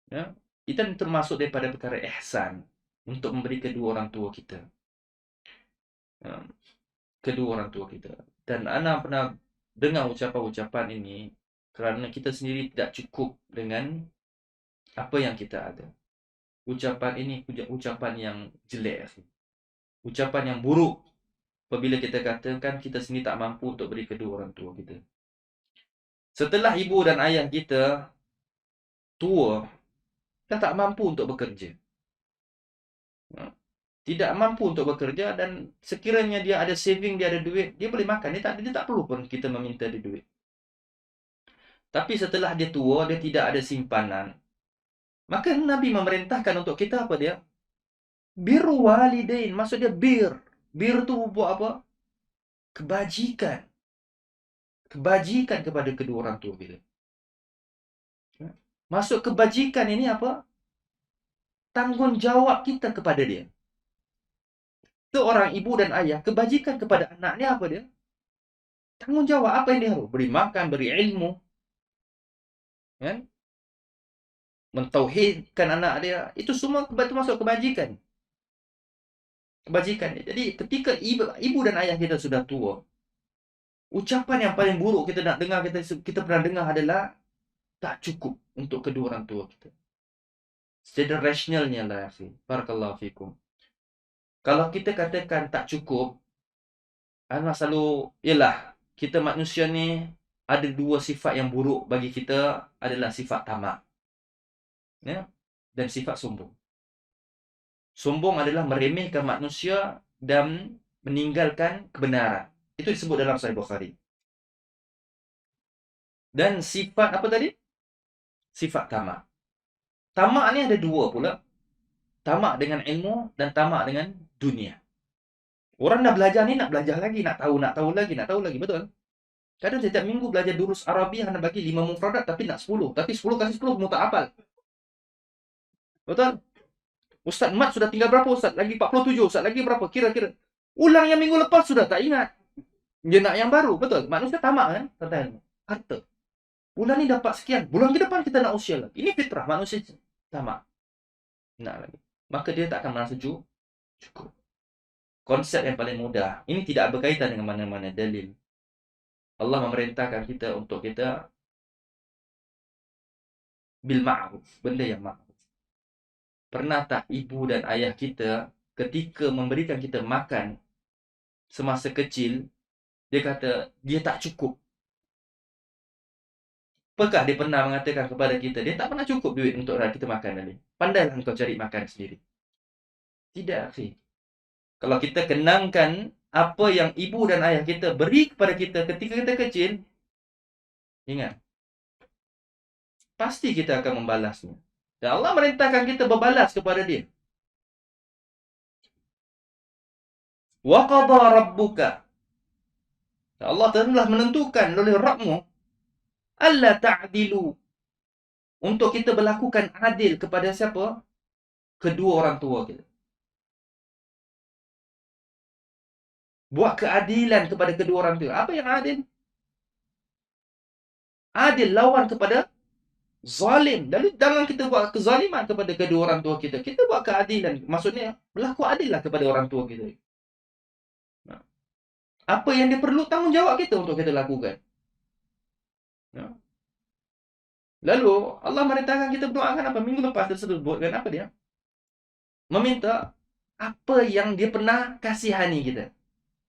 Ya? Itu termasuk daripada perkara ihsan untuk memberi kedua orang tua kita. Ya? Kedua orang tua kita. Dan ana pernah dengar ucapan-ucapan ini kerana kita sendiri tidak cukup dengan apa yang kita ada. Ucapan ini ucapan yang jelek. Ucapan yang buruk apabila kita katakan kita sendiri tak mampu untuk beri kedua orang tua kita. Setelah ibu dan ayah kita tua, dah tak mampu untuk bekerja. Tidak mampu untuk bekerja, dan sekiranya dia ada saving, dia ada duit, dia boleh makan. Dia tak perlu pun kita meminta dia duit. Tapi setelah dia tua, dia tidak ada simpanan. Maka Nabi memerintahkan untuk kita apa dia? Birru walidain. Maksud dia bir. Bir tu buat apa? Kebajikan. Kebajikan kepada kedua orang tua kita. Maksud kebajikan ini apa? Tanggungjawab kita kepada dia. Seorang ibu dan ayah, kebajikan kepada anaknya apa dia? Tanggungjawab. Apa yang dia harus? Beri makan, beri ilmu. Kan? Mentauhidkan anak dia. Itu semua masuk kebajikan. Kebajikan. Jadi ketika ibu dan ayah kita sudah tua, ucapan yang paling buruk kita nak dengar, kita pernah dengar adalah tak cukup untuk kedua orang tua kita. Secara rasionalnya lah, barakallahu fikum. Kalau kita katakan tak cukup, anak selalu, ialah kita manusia ni ada dua sifat yang buruk bagi kita, adalah sifat tamak, ya, dan sifat sombong. Sombong adalah meremehkan manusia dan meninggalkan kebenaran. Itu disebut dalam Sahih Bukhari. Dan sifat apa tadi? Sifat tamak. Tamak ni ada dua pula. Tamak dengan ilmu dan tamak dengan dunia. Orang dah belajar ni nak belajar lagi, nak tahu lagi, betul? Kadang setiap minggu belajar durus Arabi hanya bagi 5 mufradat tapi nak 10. Tapi 10 kasih 10 semua tak hafal. Betul? Ustaz Mat sudah tinggal berapa Ustaz? Lagi 47. Ustaz lagi berapa? Kira-kira. Ulang yang minggu lepas sudah tak ingat. Dia nak yang baru, betul? Manusia tamak kan? Tentang ilmu. Harta. Bulan ni dapat sekian. Bulan ke depan kita nak usia lagi. Ini fitrah manusia tamak. Nak lagi. Maka dia tak akan merasa cukup. Konsep yang paling mudah. Ini tidak berkaitan dengan mana-mana dalil. Allah memerintahkan kita untuk kita bil ma'ruf, benda yang ma'ruf. Pernah tak ibu dan ayah kita ketika memberikan kita makan semasa kecil, dia kata dia tak cukup? Apakah dia pernah mengatakan kepada kita, dia tak pernah cukup duit untuk kita makan tadi? Pandailah engkau cari makan sendiri. Tidak, akhi. Kalau kita kenangkan apa yang ibu dan ayah kita beri kepada kita ketika kita kecil, ingat, pasti kita akan membalasnya. Dan Allah merintahkan kita berbalas kepada dia. Wa qadha rabbuka. Allah telah menentukan oleh Rabbmu alla ta'dilu, untuk kita berlakukan adil kepada siapa? Kedua orang tua kita. Buat keadilan kepada kedua orang tua. Apa yang adil? Adil lawan kepada zalim. Lalu jangan kita buat kezaliman kepada kedua orang tua kita. Kita buat keadilan. Maksudnya berlaku adillah kepada orang tua kita. Apa yang dia perlu, tanggungjawab kita untuk kita lakukan. Lalu Allah merintahkan kita berdoakan apa? Minggu lepas tersebut buatkan apa dia? Meminta apa yang dia pernah kasihani kita.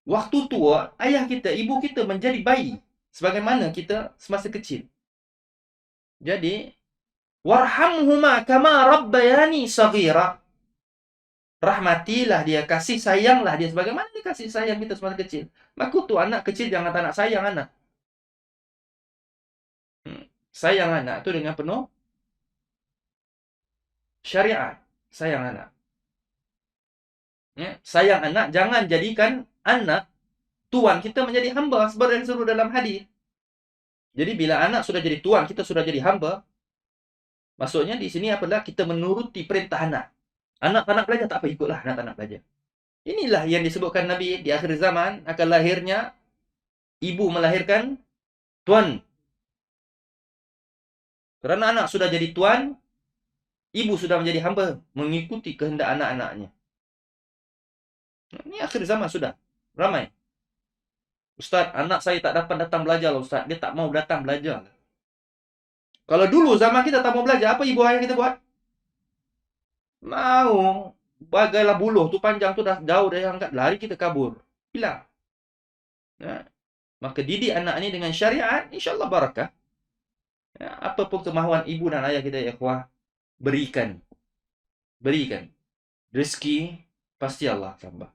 Waktu tua, ayah kita, ibu kita menjadi bayi sebagaimana kita semasa kecil. Jadi, warhamhuma kama rabbayani saghira. Rahmatilah dia, kasih sayanglah dia sebagaimana dia kasih sayang kita semasa kecil. Maka tu anak kecil jangan tak nak sayang anak. Sayang anak tu dengan penuh syariat. Sayang anak. Sayang anak, jangan jadikan anak tuan kita menjadi hamba, seperti yang disebut dalam hadis. Jadi bila anak sudah jadi tuan, kita sudah jadi hamba, maksudnya di sini adalah kita menuruti perintah anak. Anak tak nak belajar, tak apa, ikutlah anak tak nak belajar. Inilah yang disebutkan Nabi di akhir zaman akan lahirnya ibu melahirkan tuan. Kerana anak sudah jadi tuan, ibu sudah menjadi hamba, mengikuti kehendak anak-anaknya. Ini akhir zaman sudah. Ramai. Ustaz, anak saya tak dapat datang belajar lah Ustaz. Dia tak mau datang belajar. Kalau dulu zaman kita tak mau belajar, apa ibu ayah kita buat? Mau. Bagailah buluh tu panjang tu dah jauh dah angkat. Lari kita kabur. Hilang. Maka didik anak ni dengan syariat, insyaAllah barakah. Apapun kemahuan ibu dan ayah kita, ya ikhwah, berikan. Berikan. Rezeki, pasti Allah tambah.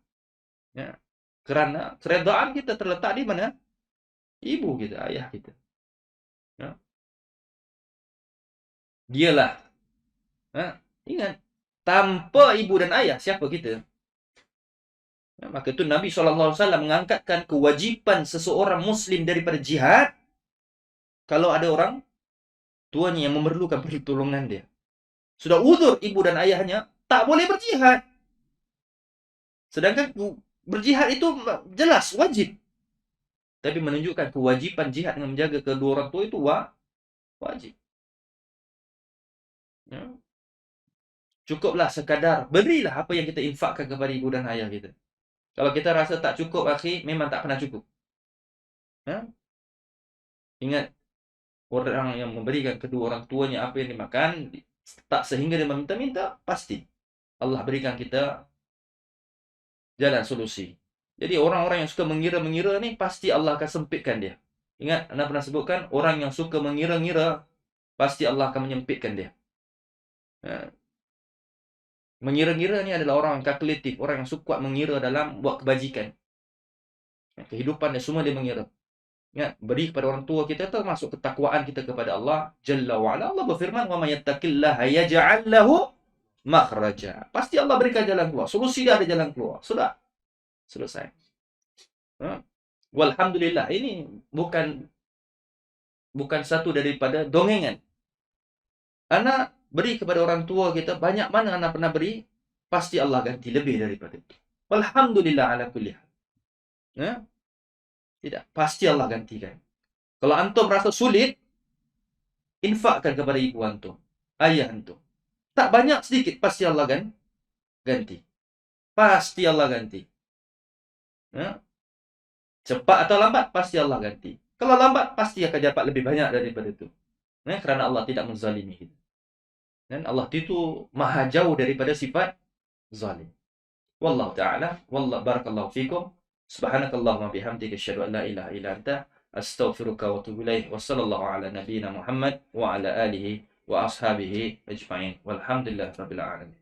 Kerana keredaan kita terletak di mana? Ibu kita, ayah kita. Dialah. Ingat, tanpa ibu dan ayah, siapa kita? Maka itu Nabi SAW mengangkatkan kewajipan seseorang Muslim daripada jihad kalau ada orang tuanya yang memerlukan pertolongan dia. Sudah uzur ibu dan ayahnya, tak boleh berjihad. Sedangkan berjihad itu jelas wajib. Tapi menunjukkan kewajipan jihad dengan menjaga kedua orang tua itu wajib. Cukuplah sekadar berilah apa yang kita infakkan kepada ibu dan ayah kita. Kalau kita rasa tak cukup, akhi, memang tak pernah cukup. Ingat, orang yang memberikan kedua orang tuanya apa yang dimakan, tak sehingga dia meminta-minta, pasti Allah berikan kita jalan solusi. Jadi orang-orang yang suka mengira-mengira ni, pasti Allah akan sempitkan dia. Ingat, anda pernah sebutkan, orang yang suka mengira-ngira, pasti Allah akan menyempitkan dia. Mengira-ngira ni adalah orang yang kalkulatif, orang yang suka mengira dalam buat kebajikan. Kehidupan dia semua dia mengira. Beri kepada orang tua kita termasuk ketakwaan kita kepada Allah Jalla wa'ala. Allah berfirman, wa may yattaqillaha yaj'al lahu makhraja. Pasti Allah berikan jalan keluar. Solusi dia ada jalan keluar. Sudah. Selesai. Walhamdulillah, ini bukan satu daripada dongengan. Anak beri kepada orang tua kita, banyak mana anak pernah beri, pasti Allah ganti lebih daripada itu. Walhamdulillah ala kulli hal. Tidak, pasti Allah gantikan. Kalau antum rasa sulit, infakkan kepada ibu antum, ayah antum. Tak banyak sedikit, pasti Allah ganti. Pasti Allah ganti. Cepat atau lambat, pasti Allah ganti. Kalau lambat, pasti akan dapat lebih banyak daripada itu. Kerana Allah tidak menzalimi kita. Dan Allah itu maha jauh daripada sifat zalim. Wallahu ta'ala, barakallahu fikum. Subhanakallahumma bihamdika asyhadu an la ilaha illa anta astaghfiruka wa atubu ilaik. Wa sallallahu ala nabiyyina Muhammad wa ala alihi wa ashabihi ajma'in. Walhamdulillahirabbil alamin.